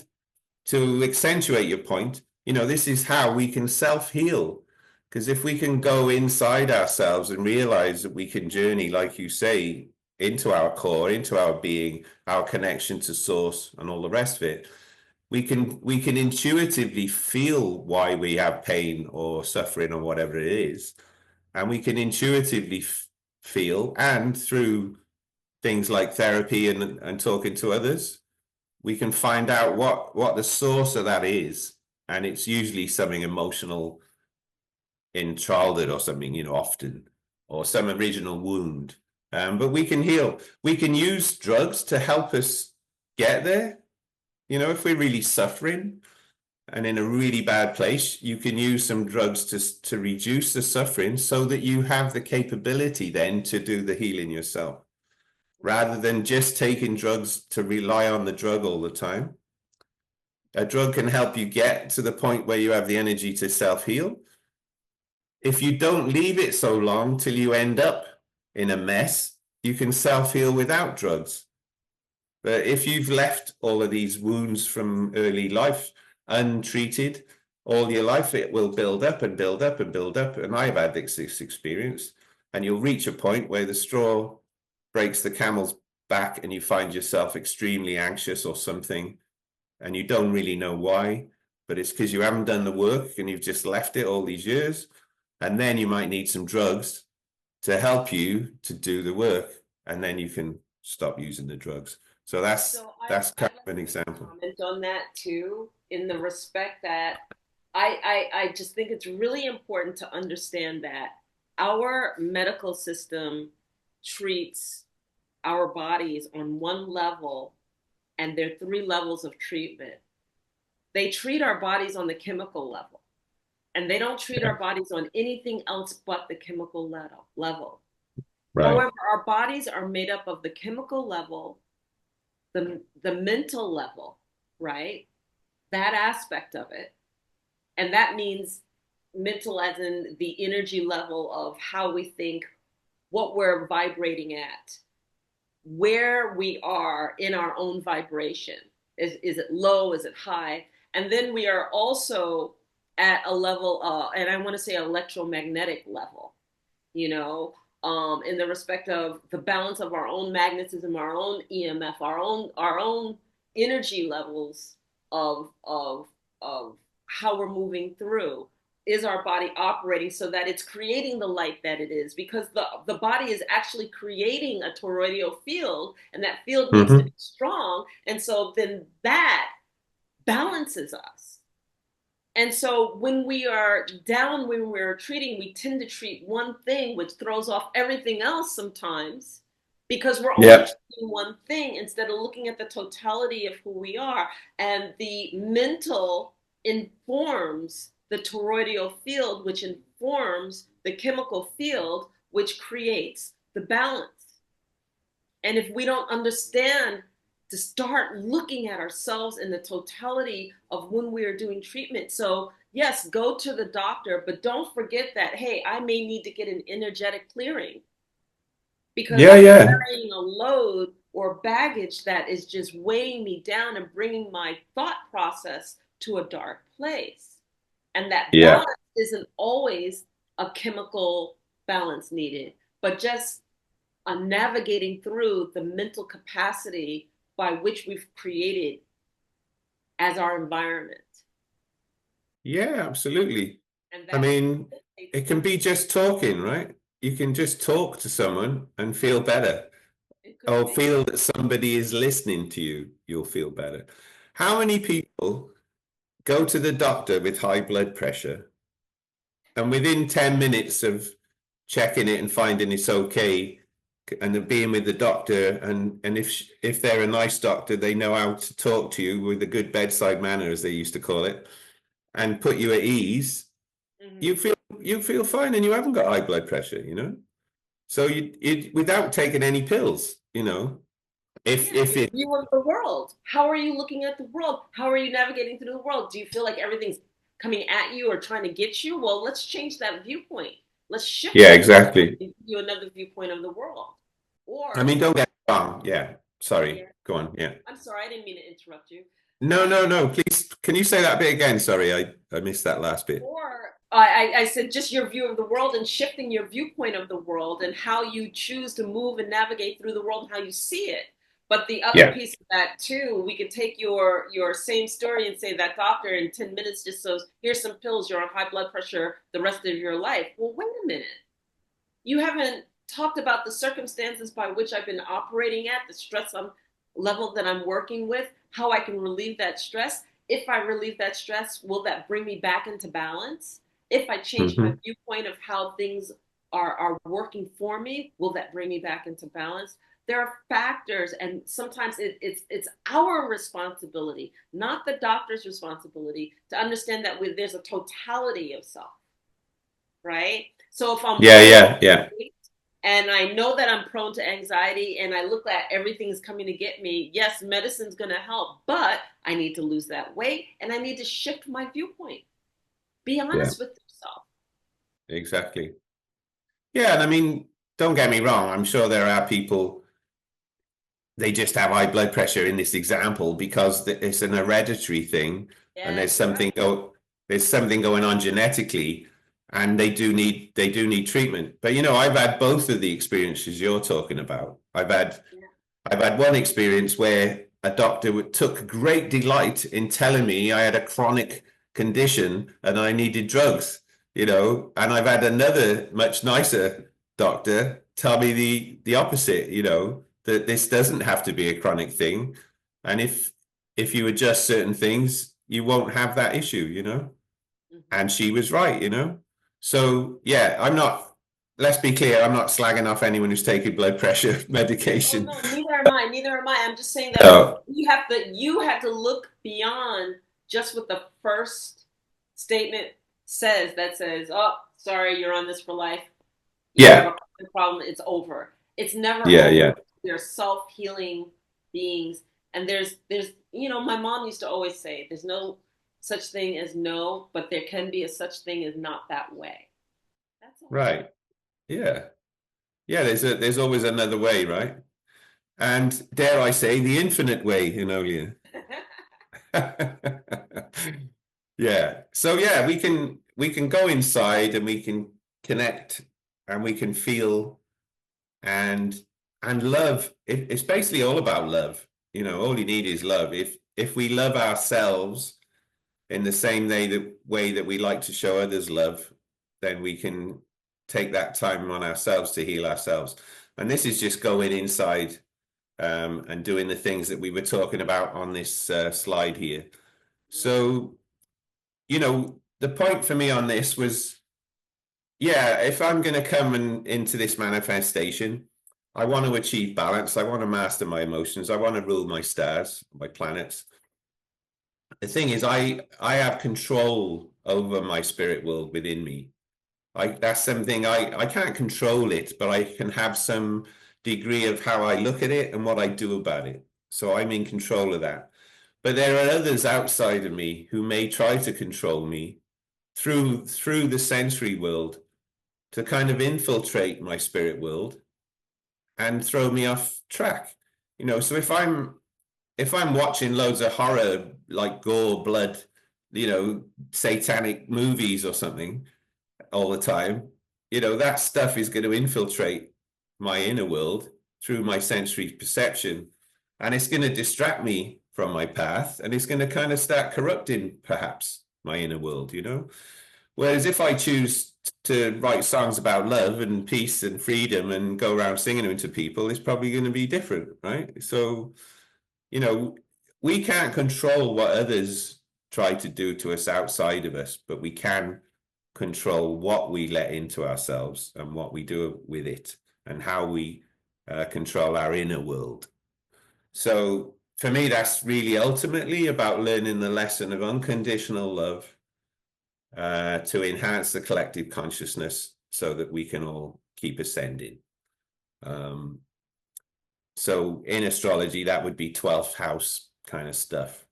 to accentuate your point, this is how we can self-heal. Because if we can go inside ourselves and realize that we can journey, like you say, into our core, into our being, our connection to source, and all the rest of it, we can intuitively feel why we have pain or suffering or whatever it is, and we can intuitively feel, and through things like therapy and talking to others, we can find out what the source of that is, and it's usually something emotional in childhood or something, often, or some original wound. But we can heal. We can use drugs to help us get there. If we're really suffering and in a really bad place, you can use some drugs to reduce the suffering so that you have the capability then to do the healing yourself, rather than just taking drugs to rely on the drug all the time. A drug can help you get to the point where you have the energy to self-heal. If you don't leave it so long till you end up in a mess, you can self-heal without drugs. But if you've left all of these wounds from early life untreated all your life, it will build up and build up and build up. And I've had this experience. And you'll reach a point where the straw breaks the camel's back and you find yourself extremely anxious or something, and you don't really know why, but it's because you haven't done the work and you've just left it all these years. And then you might need some drugs to help you to do the work, and then you can stop using the drugs. So that's So that's kind I'd like of an to example. comment on that too, in the respect that I just think it's really important to understand that our medical system treats our bodies on one level, and there are three levels of treatment. They treat our bodies on the chemical level, and they don't treat Yeah. our bodies on anything else but the chemical level. Right. However, our bodies are made up of the chemical level, the mental level, right? That aspect of it. And that means mental as in the energy level of how we think, what we're vibrating at, where we are in our own vibration. Is it low? Is it high? And then we are also at a level, and I want to say electromagnetic level, you know, in the respect of the balance of our own magnetism, our own EMF, our own energy levels of how we're moving through. Is our body operating so that it's creating the light that it is? Because the body is actually creating a toroidal field, and that field needs to Hmm. be strong. And so then that balances us. And so when we are down, when we're treating, we tend to treat one thing, which throws off everything else sometimes, because we're only Yeah. treating one thing instead of looking at the totality of who we are. And the mental informs the toroidal field, which informs the chemical field, which creates the balance. And if we don't understand to start looking at ourselves in the totality of when we are doing treatment. So, yes, go to the doctor, but don't forget that, hey, I may need to get an energetic clearing because Yeah, I'm yeah, carrying a load or baggage that is just weighing me down and bringing my thought process to a dark place. And that yeah. balance isn't always a chemical balance needed, but just on navigating through the mental capacity by which we've created as our environment. Yeah, absolutely. And I that mean, facilitates it can balance. be just talking, right? You can just talk to someone and feel better, It could or be. feel that somebody is listening to you. You'll feel better. How many people go to the doctor with high blood pressure, and within 10 minutes of checking it and finding it's okay, and then being with the doctor, and if they're a nice doctor, they know how to talk to you with a good bedside manner, as they used to call it, and put you at ease, Mm-hmm. you feel fine, and you haven't got high blood pressure, so you without taking any pills, if Yeah, if your it view of the world. How are you looking at the world? How are you navigating through the world? Do you feel like everything's coming at you or trying to get you? Well, let's change that viewpoint. Let's shift yeah, that exactly. and give you another viewpoint of the world. I Or, mean, don't get me wrong. Yeah, sorry, yeah, go on. Yeah. I'm sorry, I didn't mean to interrupt you. No, Um, no, no, please, can you say that bit again? Sorry, I missed that last bit. Or I said just your view of the world and shifting your viewpoint of the world and how you choose to move and navigate through the world and how you see it. But the other Yeah. piece of that too, we could take your same story and say that doctor in 10 minutes just says, here's some pills, you're on high blood pressure the rest of your life. Well, wait a minute. You haven't talked about the circumstances by which I've been operating at, the level that I'm working with, how I can relieve that stress. If I relieve that stress, will that bring me back into balance? If I change my Hmm. viewpoint of how things are working for me, will that bring me back into balance? There are factors, and sometimes it's our responsibility, not the doctor's responsibility, to understand that there's a totality of self, right? So if I'm Yeah, yeah, yeah, overweight and I know that I'm prone to anxiety and I look at everything's coming to get me, yes, medicine's going to help, but I need to lose that weight and I need to shift my viewpoint. Be yeah, honest with yourself. exactly. Yeah, and I mean, don't get me wrong. I'm sure there are people, they just have high blood pressure in this example because it's an hereditary thing, and Yes, you're right. there's something going on genetically, and they do need treatment. But I've had both of the experiences you're talking about. Yeah. I've had one experience where a doctor took great delight in telling me I had a chronic condition and I needed drugs, and I've had another much nicer doctor tell me the opposite, that this doesn't have to be a chronic thing. And if you adjust certain things, you won't have that issue. Mm-hmm. And she was right. So yeah, let's be clear, I'm not slagging off anyone who's taking blood pressure Oh medication. no, neither am I. Neither am I. I'm just saying that No. you have to look beyond just what the first statement says that says, "Oh, sorry, you're on this for life. You have Yeah, a problem. It's over." It's never yeah, over. yeah, They're self-healing beings, and there's my mom used to always say, "There's no such thing as no, but there can be a such thing as not that way." That's all. right. Yeah, yeah. There's always another way, right? And dare I say, the infinite way, Enolia. Yeah. So yeah, we can go inside and we can connect and we can feel. and love. It's basically all about love. All you need is love. If we love ourselves in the same way that we like to show others love, then we can take that time on ourselves to heal ourselves. And this is just going inside, and doing the things that we were talking about on this slide here. So, the point for me on this was, yeah, if I'm going to come into this manifestation, I want to achieve balance. I want to master my emotions. I want to rule my stars, my planets. The thing is, I have control over my spirit world within me. That's something I can't control it, but I can have some degree of how I look at it and what I do about it. So I'm in control of that. But there are others outside of me who may try to control me through the sensory world, to kind of infiltrate my spirit world and throw me off track. So if I'm watching loads of horror, like gore, blood, satanic movies or something all the time, that stuff is going to infiltrate my inner world through my sensory perception, and it's going to distract me from my path, and it's going to kind of start corrupting perhaps my inner world. Whereas if I choose to write songs about love and peace and freedom and go around singing them to people, it's probably going to be different, right? So, you know, we can't control what others try to do to us outside of us, but we can control what we let into ourselves and what we do with it, and how we control our inner world. So for me, that's really ultimately about learning the lesson of unconditional love, to enhance the collective consciousness so that we can all keep ascending. Um, so in astrology, that would be 12th house kind of stuff.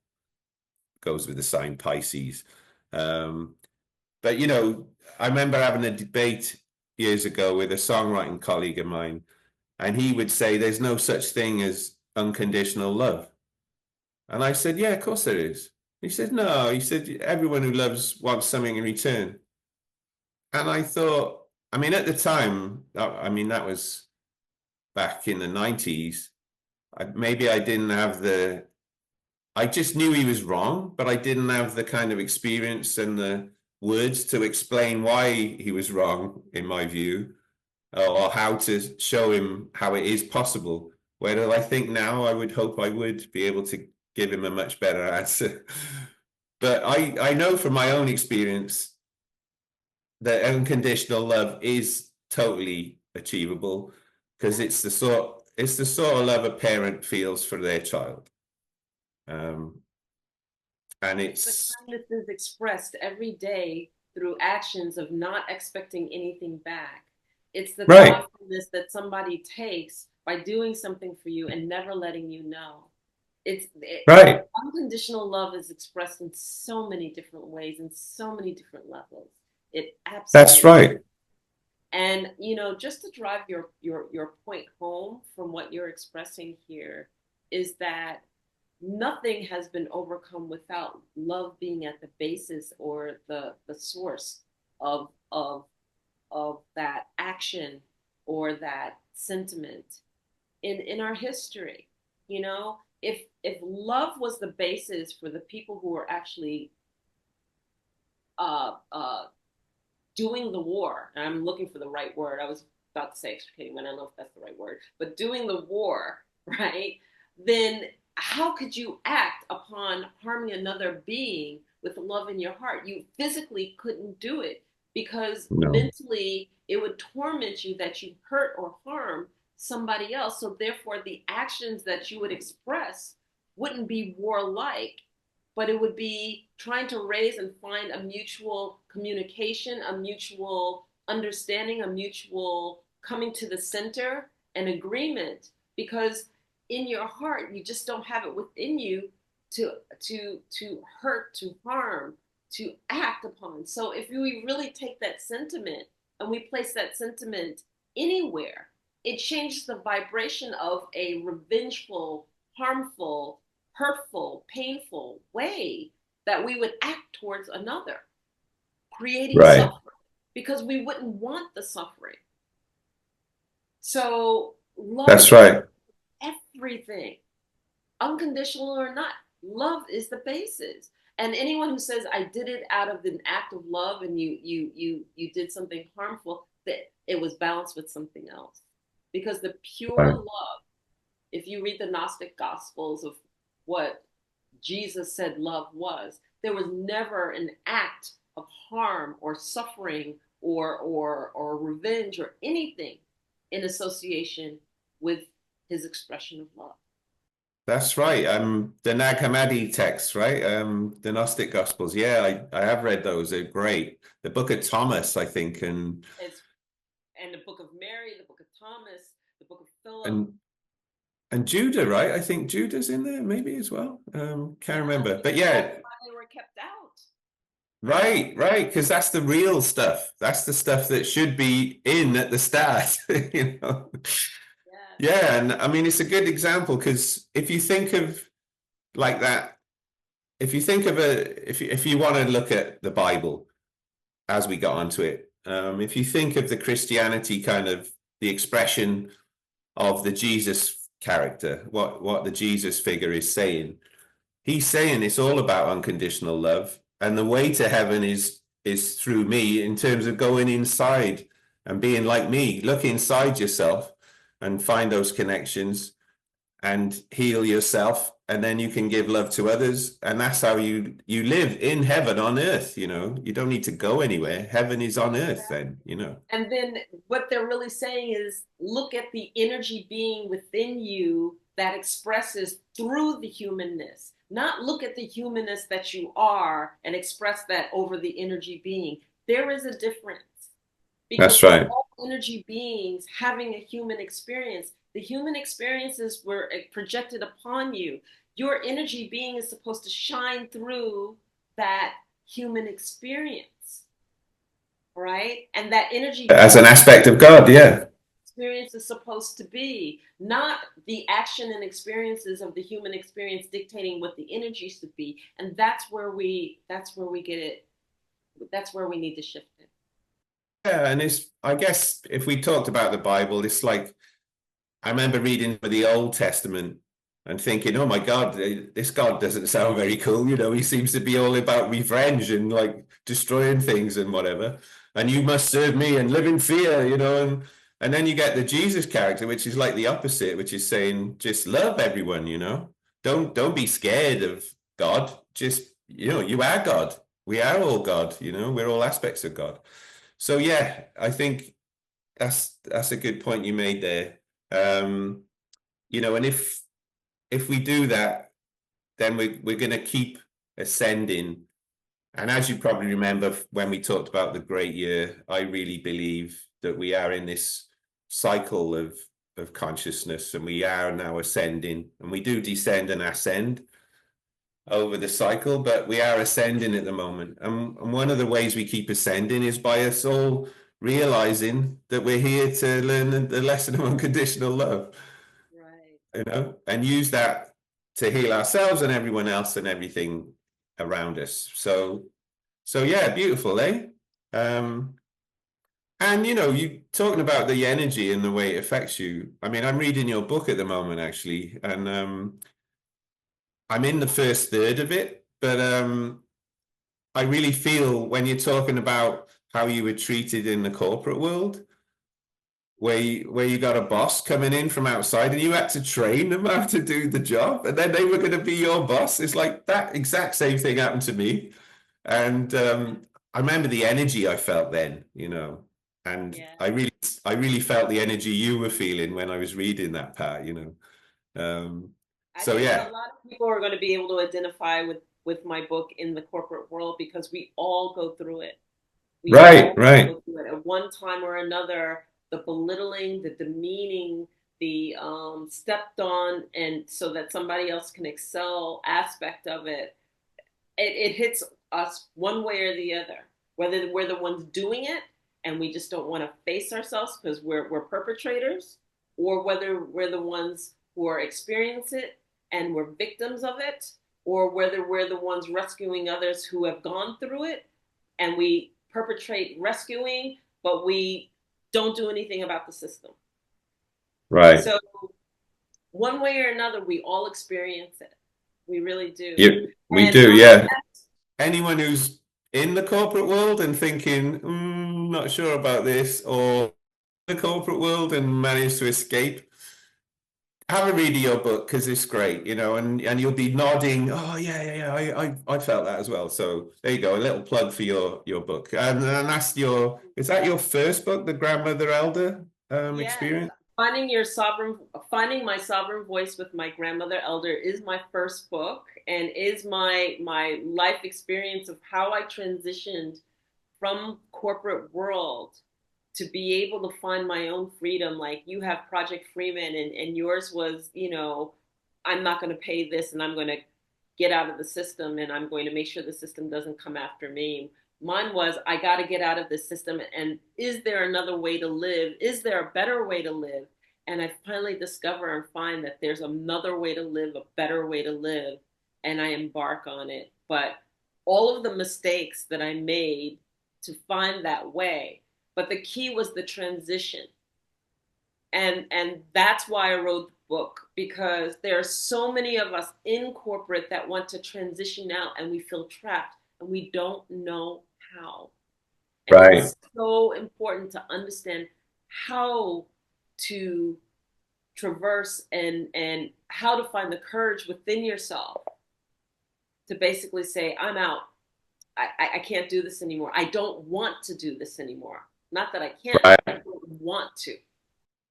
Goes with the sign Pisces. But, I remember having a debate years ago with a songwriting colleague of mine, and he would say there's no such thing as unconditional love. And I said, yeah, of course there is. He said, no. He said, everyone who loves wants something in return. And I thought, I mean, at the time, I mean, that was back in the 90s. Maybe I didn't have I just knew he was wrong, but I didn't have the kind of experience and the words to explain why he was wrong, in my view, or how to show him how it is possible. Whereas I think now I would hope I would be able to give him a much better answer. But I know from my own experience that unconditional love is totally achievable, because it's the sort of love a parent feels for their child. Um, and The it's kindness is expressed every day through actions of not expecting anything back. It's the right, thoughtfulness that somebody takes by doing something for you and never letting you know. right. Unconditional love is expressed in so many different ways and so many different levels. It That's absolutely. right. And just to drive your point home from what you're expressing here, is that nothing has been overcome without love being at the basis or the source of of of that action or that sentiment in our history. If love was the basis for the people who were actually uh, uh, doing the war, and I'm looking for the right word. I was about to say extricating, but I don't know if that's the right word, but doing the war, right? Then how could you act upon harming another being with love in your heart? You physically couldn't do it, because No, mentally it would torment you that you hurt or harm somebody else. So therefore, the actions that you would express wouldn't be warlike, but it would be trying to raise and find a mutual communication, a mutual understanding, a mutual coming to the center and agreement. Because in your heart, you just don't have it within you to hurt, to harm, to act upon. So if we really take that sentiment and we place that sentiment anywhere, it changes the vibration of a revengeful, harmful, hurtful, painful way that we would act towards another, creating right. suffering, because we wouldn't want the suffering. So love That's right. is everything, unconditional or not. Love is the basis. And anyone who says I did it out of an act of love and you did something harmful, that it was balanced with something else. Because the pure Right. love, if you read the Gnostic Gospels of what Jesus said love was, there was never an act of harm or suffering or revenge or anything in association with his expression of love. That's right. The Nag Hammadi texts, right? The Gnostic Gospels. Yeah, I have read those. They're great. The Book of Thomas, I think, It's, and the Book of Mary, the Book of Thomas, the Book of Philip. and and Judah, right? I think Judah's in there maybe as well. Can't Yeah, remember. But because that's yeah, why they were kept out. right, right, because that's the real stuff. That's the stuff that should be in at the start, you know. Yes. Yeah, and I mean it's a good example because if you think of like that, if you think of if you want to look at the Bible as we got onto it, if you think of the Christianity kind of the expression of the Jesus character, what the Jesus figure is saying, he's saying it's all about unconditional love, and the way to heaven is through me in terms of going inside and being like me. Look inside yourself and find those connections and heal yourself, and then you can give love to others, and that's how you live in heaven on earth. You know, you don't need to go anywhere. Heaven is on earth then, you know. And then what they're really saying is look at the energy being within you that expresses through the humanness. Not look at the humanness that you are and express that over the energy being. There is a difference because That's we're right. all energy beings having a human experience. The human experiences were projected upon you. Your energy being is supposed to shine through that human experience, right? And that energy As being an aspect of God, yeah. experience is supposed to be, not the action and experiences of the human experience dictating what the energy should be. And that's where we get it. That's where we need to shift it. Yeah, and it's, I guess if we talked about the Bible, it's like I remember reading the Old Testament and thinking, oh my God, this God doesn't sound very cool. You know, he seems to be all about revenge and like destroying things and whatever. And you must serve me and live in fear, you know. And then you get the Jesus character, which is like the opposite, which is saying just love everyone, you know. Don't be scared of God. Just, you know, you are God. We are all God, you know, we're all aspects of God. So yeah, I think that's a good point you made there. Um, you know, and if we do that, then we're going to keep ascending. And as you probably remember when we talked about the great year, I really believe that we are in this cycle of consciousness, and we are now ascending, and we do descend and ascend over the cycle, but we are ascending at the moment. And one of the ways we keep ascending is by us all realizing that we're here to learn the lesson of unconditional love, Right. you know, and use that to heal ourselves and everyone else and everything around us. So yeah, beautiful, eh? Um, and you know, you talking about the energy and the way it affects you. I mean, I'm reading your book at the moment, actually, and I'm in the first third of it, but I really feel when you're talking about how you were treated in the corporate world, where you got a boss coming in from outside and you had to train them how to do the job, and then they were going to be your boss. It's like that exact same thing happened to me, and I remember the energy I felt then, you know, and Yeah. I really felt the energy you were feeling when I was reading that part, you know. I So think a yeah, lot of people are going to be able to identify with my book in the corporate world because we all go through it. We right, all right. go through it at one time or another. The belittling, the demeaning, the stepped on, and so that somebody else can excel aspect of it. It hits us one way or the other. Whether we're the ones doing it and we just don't want to face ourselves because we're perpetrators, or whether we're the ones who are experiencing it and we're victims of it, or whether we're the ones rescuing others who have gone through it and we perpetrate rescuing, but we don't do anything about the system. Right. So one way or another, we all experience it. We really do. Yeah, we And do. my Yeah. Anyone who's in the corporate world and thinking, not sure about this, or the corporate world and manage to escape, have a read of your book because it's great, and you'll be nodding. Oh yeah. I felt that as well. So there you go, a little plug for your book. And that's is that your first book, the grandmother elder yes, experience? finding my sovereign voice with my grandmother elder is my first book and is my life experience of how I transitioned from corporate world to be able to find my own freedom. Like you have Project Freeman, and yours was, I'm not going to pay this and I'm going to get out of the system and I'm going to make sure the system doesn't come after me. Mine was, I got to get out of this system. And is there another way to live? Is there a better way to live? And I finally discover and find that there's another way to live, a better way to live. And I embark on it. But all of the mistakes that I made to find that way. But the key was the transition. And that's why I wrote the book, because there are so many of us in corporate that want to transition out and we feel trapped and we don't know how. And Right. it's so important to understand how to traverse and how to find the courage within yourself to basically say, I'm out. I can't do this anymore. I don't want to do this anymore. Not that I can't, I Right. don't want to.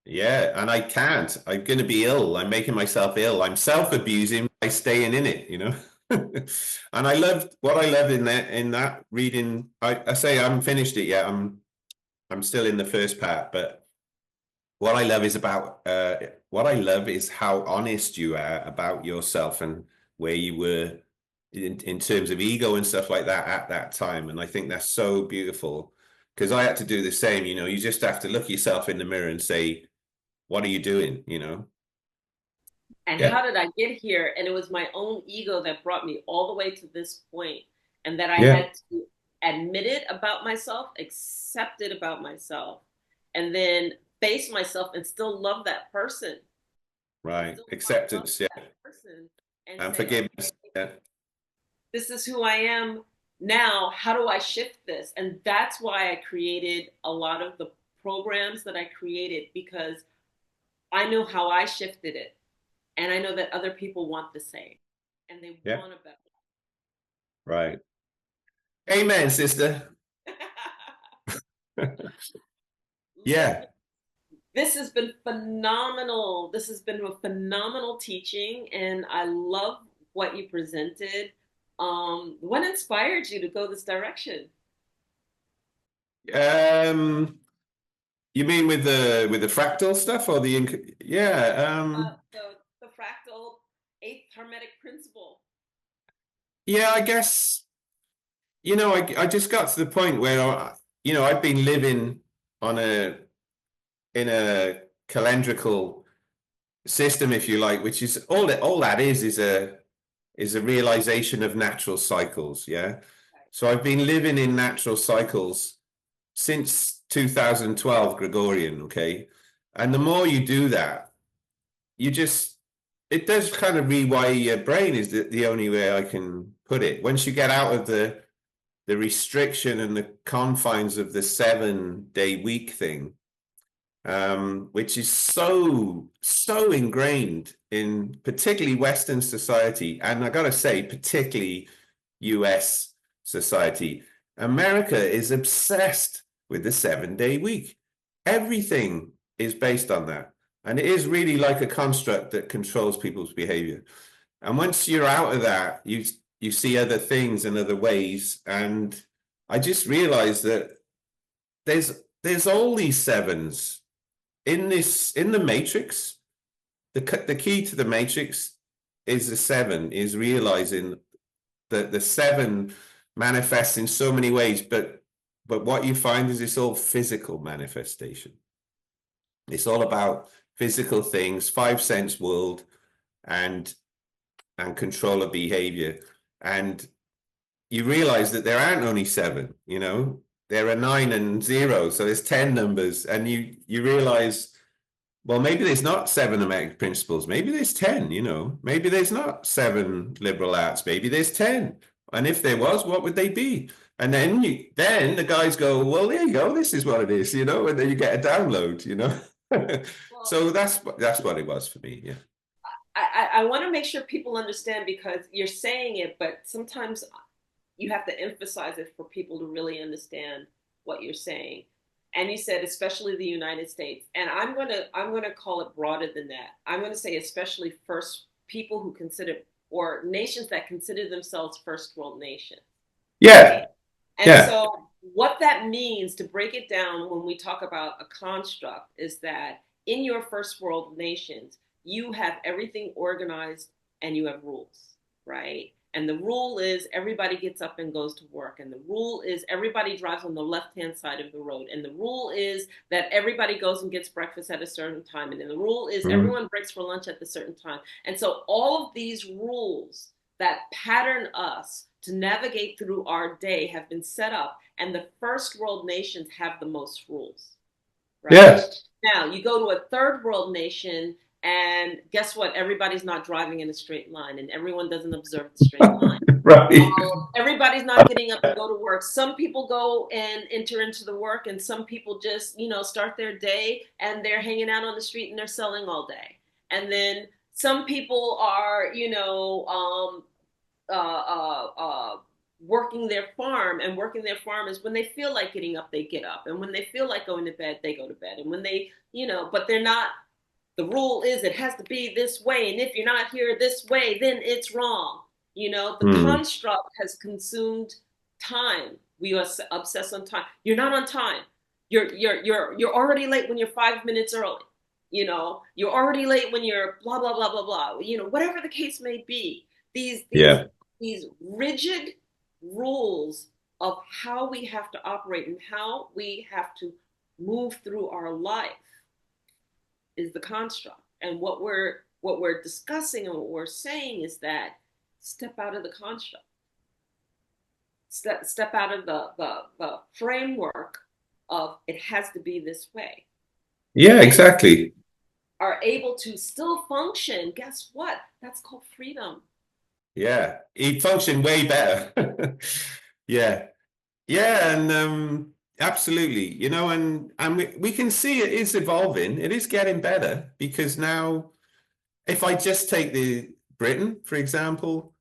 Yeah, and I can't. I'm going to be ill. I'm making myself ill. I'm self-abusing by staying in it. And I loved what I loved in that reading. I say I haven't finished it yet. I'm still in the first part, but what I love is how honest you are about yourself and where you were in terms of ego and stuff like that at that time. And I think that's so beautiful because I had to do the same. You just have to look yourself in the mirror and say, what are you doing? And Yeah. how did I get here? And it was my own ego that brought me all the way to this point, and that I Yeah. had to admit it about myself, accept it about myself, and then face myself and still love that person and Right. still find love Acceptance. for Yeah. that person and And say, forgiveness. okay, Yeah. this is who I am now. How do I shift this? And that's why I created a lot of the programs that I created, because I know how I shifted it. And I know that other people want the same and they Yeah. want a better Right. Amen, sister. life. Listen, Yeah. this has been phenomenal. This has been a phenomenal teaching, and I love what you presented. What inspired you to go this direction? Um, you mean with the fractal stuff or yeah, The fractal eighth hermetic principle. yeah, I guess, I just got to the point where I've been living on in a calendrical system, if you like, which is all that is a realization of natural cycles. Yeah. So I've been living in natural cycles since 2012 Gregorian, okay? And the more you do that, it does kind of rewire your brain, is the only way I can put it. Once you get out of the restriction and the confines of the 7-day week thing, which is so ingrained in particularly Western society, and I gotta say, particularly US society. America is obsessed with the 7-day week. Everything is based on that. And it is really like a construct that controls people's behavior. And once you're out of that, you see other things and other ways. And I just realized that there's all these sevens in the matrix. The key to the matrix is the seven, is realizing that the seven manifests in so many ways, but what you find is it's all physical manifestation. It's all about physical things, five sense world, and control of behavior. And you realize that there aren't only seven, there are 9 and 0, so there's 10 numbers, and you realize well, maybe there's not 7 Hermetic principles. Maybe there's 10, you know. Maybe there's not 7 liberal arts. Maybe there's 10. And if there was, what would they be? And then the guys go, well, there you go. This is what it is, you know. And then you get a download, you know. Well, So that's what it was for me. Yeah. I want to make sure people understand, because you're saying it, but sometimes you have to emphasize it for people to really understand what you're saying. And you said especially the United States, and I'm gonna call it broader than that. I'm gonna say especially first people who consider, or nations that consider themselves first world nations, Yeah. right? And Yeah. so what that means, to break it down when we talk about a construct, is that in your first world nations, you have everything organized and you have rules, right? And the rule is everybody gets up and goes to work. And the rule is everybody drives on the left hand side of the road. And the rule is that everybody goes and gets breakfast at a certain time. And then the rule is Mm. everyone breaks for lunch at a certain time. And so all of these rules that pattern us to navigate through our day have been set up. And the first world nations have the most rules, right? Yeah. Now, you go to a third world nation, and guess what? Everybody's not driving in a straight line, and everyone doesn't observe the straight line. Right. Everybody's not getting up and go to work. Some people go and enter into the work, and some people just, start their day and they're hanging out on the street and they're selling all day. And then some people are, uh, uh, uh, working their farm, and working their farm is when they feel like getting up, they get up, and when they feel like going to bed, they go to bed, and when they, but they're not. The rule is it has to be this way, and if you're not here this way, then it's wrong. The Mm. construct has consumed time. We are obsessed on time. You're not on time. You're already late when you're 5 minutes early. You're already late when you're blah blah blah blah blah. Whatever the case may be, these these Yeah. these rigid rules of how we have to operate and how we have to move through our life is the construct. And what we're discussing and what we're saying is that step out of the construct. Step out of the framework of it has to be this way. Yeah, And exactly. are able to still function. Guess what? That's called freedom. Yeah. He functioned way better. Yeah. Yeah, and absolutely, you know, and we can see it is evolving. It is getting better because now, if I just take the Britain, for example,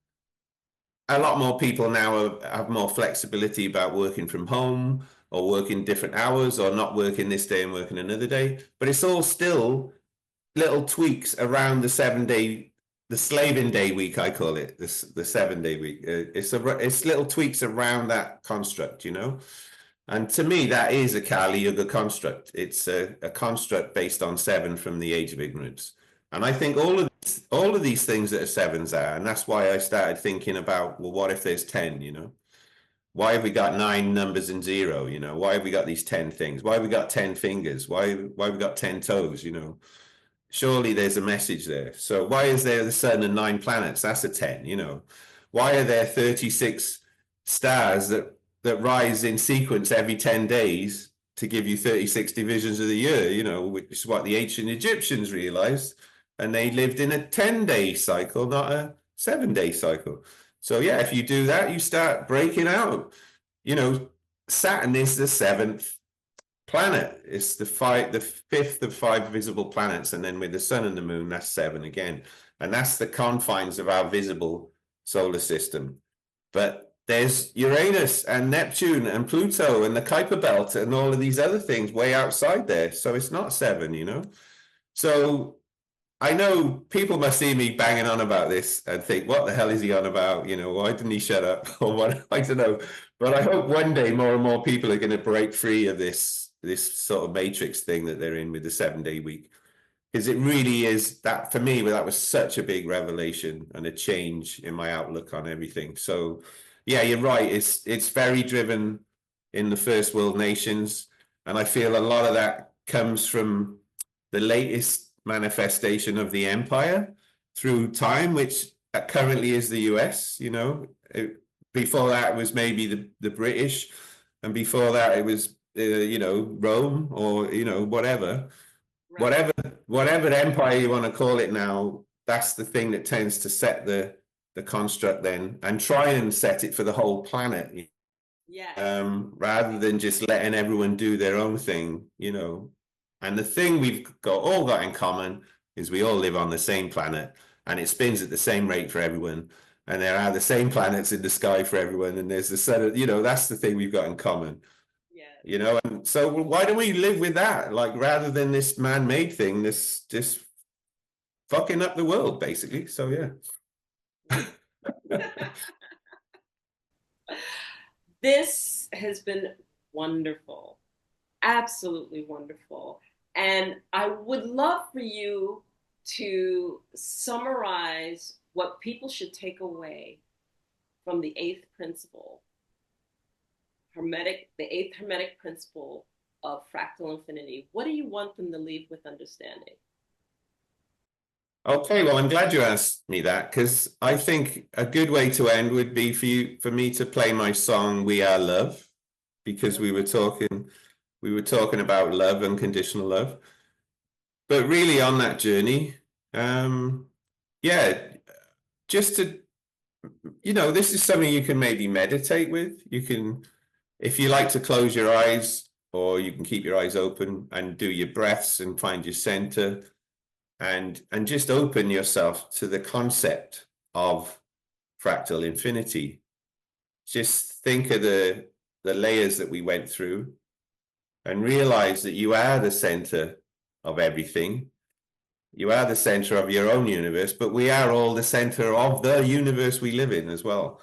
a lot more people now have more flexibility about working from home or working different hours or not working this day and working another day. But it's all still little tweaks around the 7 day, the slaving day week, I call it, the 7 day week. It's little tweaks around that construct, you know. And to me, that is a Kali Yuga construct. It's a construct based on 7 from the age of ignorance. And I think all of these things that are 7s are, and that's why I started thinking about, well, what if there's 10, you know? Why have we got 9 numbers and 0, you know? Why have we got these 10 things? Why have we got 10 fingers? Why have we got 10 toes, you know? Surely there's a message there. So why is there the sun and 9 planets? That's a 10, you know. Why are there 36 stars that rise in sequence every 10 days to give you 36 divisions of the year, you know, which is what the ancient Egyptians realized. And they lived in a 10-day cycle, not a 7-day cycle. So yeah, if you do that, you start breaking out. You know, Saturn is the 7th planet. It's the 5th of 5 visible planets, and then with the sun and the moon, that's 7 again, and that's the confines of our visible solar system. But there's Uranus and Neptune and Pluto and the Kuiper Belt and all of these other things way outside there. So it's not 7, you know. So I know people must see me banging on about this and think, what the hell is he on about? You know, why didn't he shut up? Or what? I don't know. But I hope one day more and more people are going to break free of this sort of matrix thing that they're in with the 7-day week. Because it really is that, for me, that was such a big revelation and a change in my outlook on everything. So yeah, you're right. It's very driven in the first world nations. And I feel a lot of that comes from the latest manifestation of the empire through time, which currently is the US, you know. Before that, it was maybe the British, and before that, it was, you know, Rome, or, you know, whatever. Right. whatever empire you want to call it now, that's the thing that tends to set the construct then, and try and set it for the whole planet. Yes. Rather than just letting everyone do their own thing, And the thing we've all got in common is we all live on the same planet, and it spins at the same rate for everyone. And there are the same planets in the sky for everyone, and there's the set of, that's the thing we've got in common. Yes. And so why don't we live with that? Like, rather than this man-made thing, this just fucking up the world, basically. So yeah. This has been wonderful, absolutely wonderful. And I would love for you to summarize what people should take away from the eighth principle, the eighth Hermetic principle of fractal infinity. What do you want them to leave with understanding? Okay, well, I'm glad you asked me that, because I think a good way to end would be for me to play my song "We Are Love," because we were talking about love, unconditional love. But really, on that journey, yeah, just to, this is something you can maybe meditate with. You can, if you like to close your eyes, or you can keep your eyes open and do your breaths and find your center. And just open yourself to the concept of fractal infinity. Just think of the layers that we went through, and realize that you are the center of everything. You are the center of your own universe, but we are all the center of the universe we live in as well.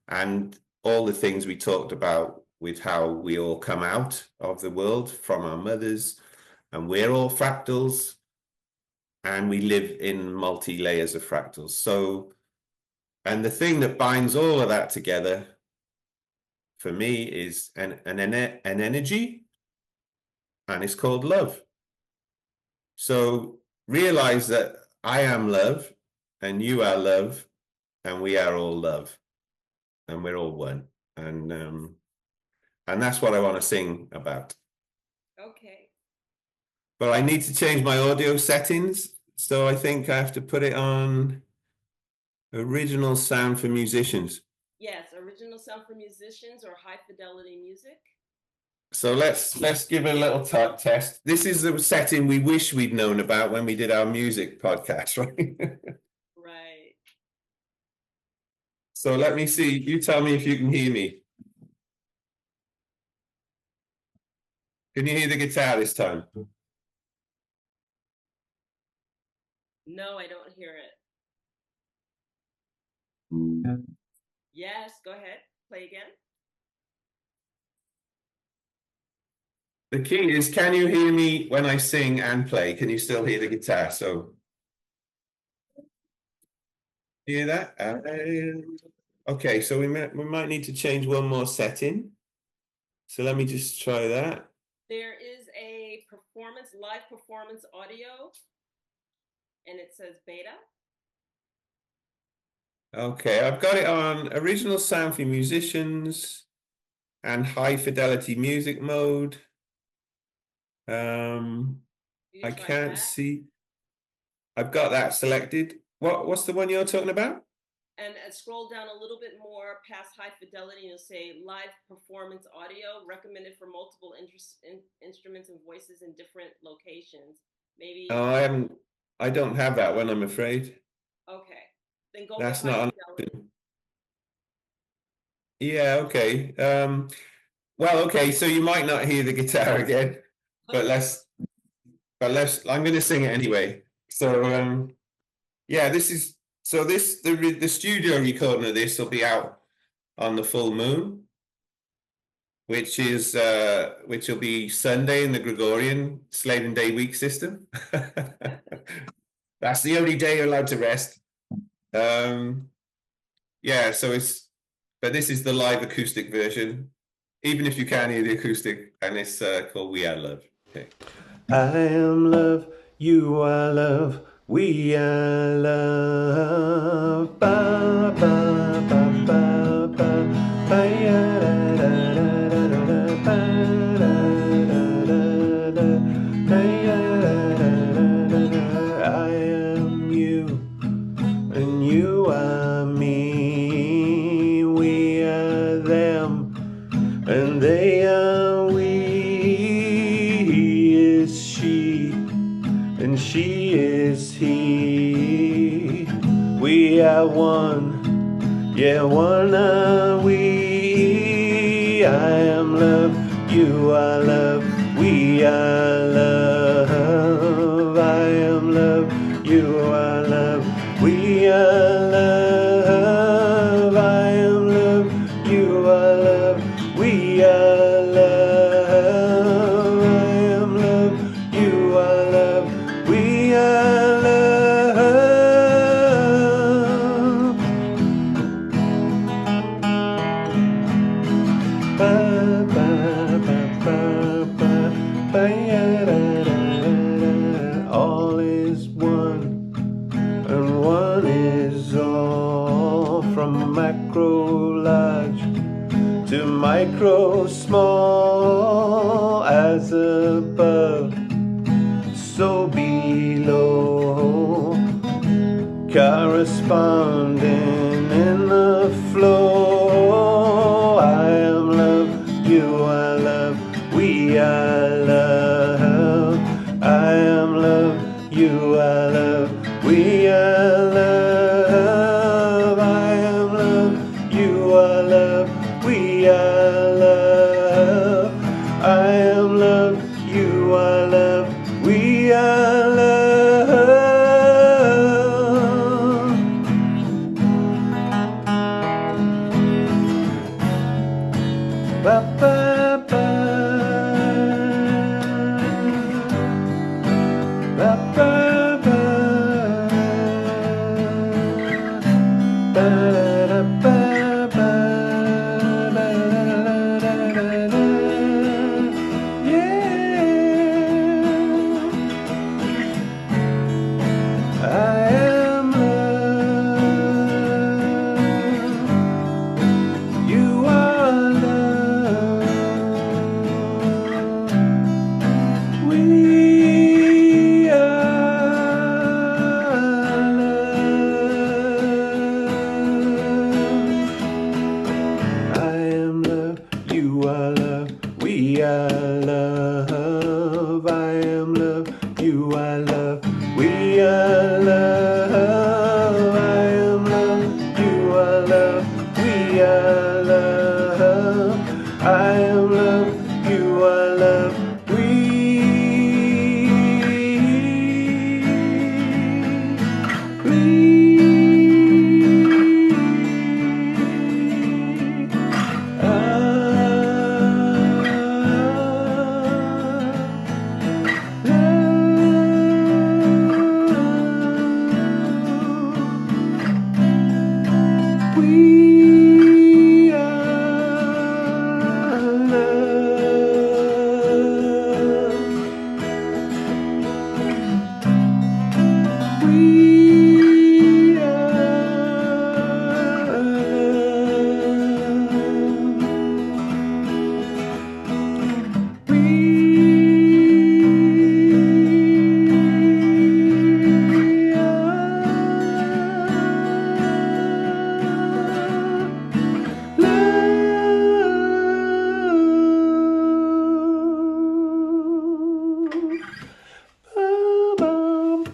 And all the things we talked about with how we all come out of the world from our mothers, and we're all fractals. And we live in multi-layers of fractals. So, and the thing that binds all of that together for me is an energy, and it's called love. So realize that I am love, and you are love, and we are all love, and we're all one. And that's what I want to sing about. Okay. But I need to change my audio settings. So I think I have to put it on original sound for musicians. Yes, original sound for musicians or high fidelity music. So let's give it a little test. This is the setting we wish we'd known about when we did our music podcast, right? Right. So let me see. You tell me if you can hear me. Can you hear the guitar this time? No, I don't hear it. Yes, go ahead. Play again. The key is, can you hear me when I sing and play? Can you still hear the guitar? So, hear that? Okay, so we might need to change one more setting. So let me just try that. There is a live performance audio, and it says beta. Okay, I've got it on original sound for musicians and high fidelity music mode. I can't see. I've got that selected. What's the one you're talking about? And scroll down a little bit more past high fidelity, and you'll say live performance audio recommended for multiple instruments and voices in different locations. Maybe. Oh, I don't have that one, I'm afraid. Okay, then go. That's not fidelity. Yeah. Okay. Well, okay. So you might not hear the guitar again, but I'm going to sing it anyway. So yeah, the studio recording of this will be out on the full moon, which will be Sunday in the Gregorian Slaving Day week system. That's the only day you're allowed to rest. Yeah, but this is the live acoustic version, even if you can't hear the acoustic, and it's called "We Are Love." Okay. I am love, you are love, we are love. Ba, ba, ba, ba, ba, ba, ya, da, da, da, da, da, ba, da, da, da, da, da, ya, da, da, da, da, and she is he. We are one, yeah, one are we. I am love, you are love, we are love. I am love, you are love, we are love. I am love, you are love, we are love. I am love, you are love, we are love. Ba, ba, ba, ba, ba, ba, ya, da, da, da, da. All is one, and one is all. From macro large to micro small, as above, so below, corresponding in the flow. I am love, you are love, we are love. I am love, you are love, we are love. I am love, you are love, we are love. I am love, you are love, we are love. Ba, ba, ba. Ba, ba, ba. Ba, da, ba, ba. Da, da, da, da, da. Yeah. I am love, you are love. We are love. I am love, you are love, we are love. I am love, you are love, we are love. I am love, you are love, we are love. I am love, you are love, we are love. We are love.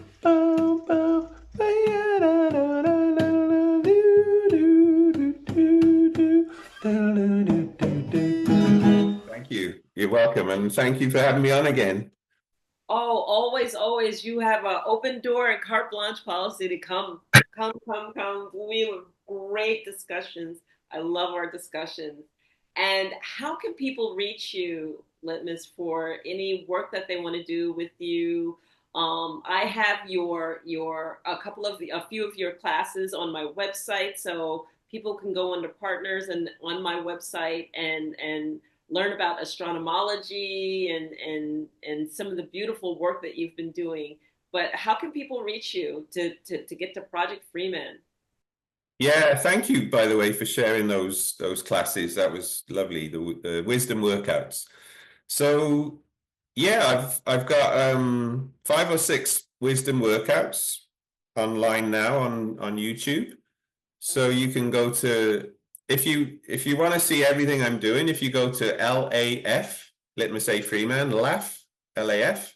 We are Thank you. You're welcome, and thank you for having me on again. Oh, always, always. You have an open door and carte blanche policy to come, come. We have great discussions. I love our discussions. And how can people reach you, Litmus, for any work that they want to do with you? I have your a few of your classes on my website, so people can go under partners and on my website and learn about astronomology and some of the beautiful work that you've been doing. But how can people reach you to get to Project Freeman? Yeah, thank you, by the way, for sharing those classes. That was lovely, the wisdom workouts. So yeah, I've got 5 or 6 wisdom workouts online now on YouTube. So you can go to, if you want to see everything I'm doing, if you go to LAF, Litmus A Freeman, LAF, LAF,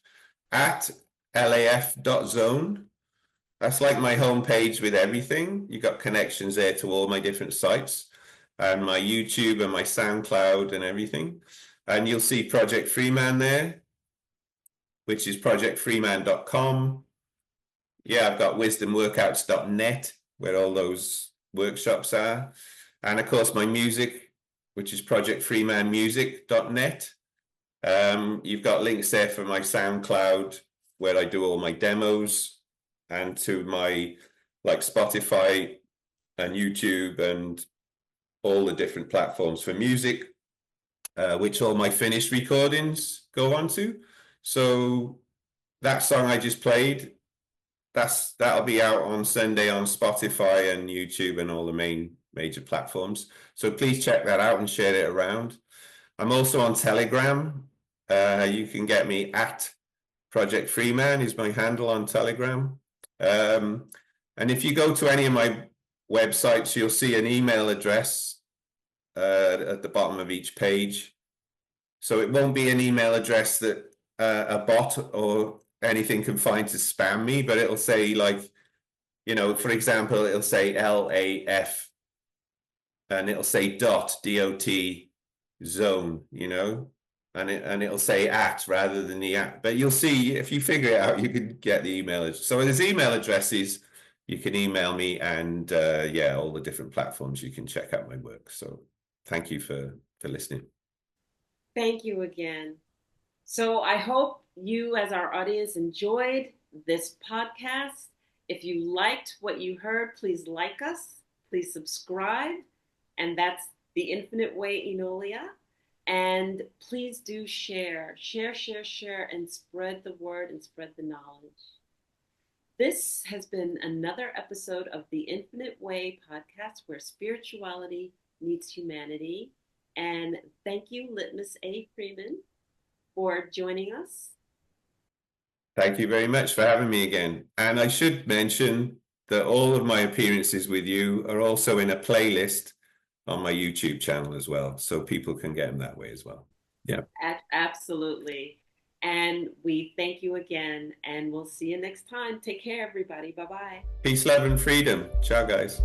at laf.zone. That's like my homepage with everything. You got connections there to all my different sites and my YouTube and my SoundCloud and everything. And you'll see Project Freeman there, which is projectfreeman.com. Yeah, I've got wisdomworkouts.net, where all those workshops are. And of course, my music, which is projectfreemanmusic.net. You've got links there for my SoundCloud, where I do all my demos, and to my like Spotify and YouTube and all the different platforms for music, which all my finished recordings go onto. So that song I just played, that'll be out on Sunday on Spotify and YouTube and all the major platforms. So please check that out and share it around. I'm also on Telegram. You can get me at Project Freeman is my handle on Telegram. And if you go to any of my websites, you'll see an email address at the bottom of each page. So it won't be an email address that a bot or anything can find to spam me, but it'll say, like, you know, for example, it'll say LAF and it'll say dot zone, you know, and it'll say at rather than the at. But you'll see, if you figure it out, you can get the email. So there's email addresses. You can email me, and yeah, all the different platforms you can check out my work. So thank you for listening. Thank you again. So I hope you, as our audience, enjoyed this podcast. If you liked what you heard, please like us, please subscribe. And that's The Infinite Way Enolia. And please do share, and spread the word and spread the knowledge. This has been another episode of the Infinite Way podcast, where spirituality meets humanity. And thank you, Litmas A. Freeman, for joining us. Thank you very much for having me again. And I should mention that all of my appearances with you are also in a playlist on my YouTube channel as well, so people can get them that way as well. Yeah. Absolutely. And we thank you again, and we'll see you next time. Take care, everybody. Bye-bye. Peace, love, and freedom. Ciao, guys.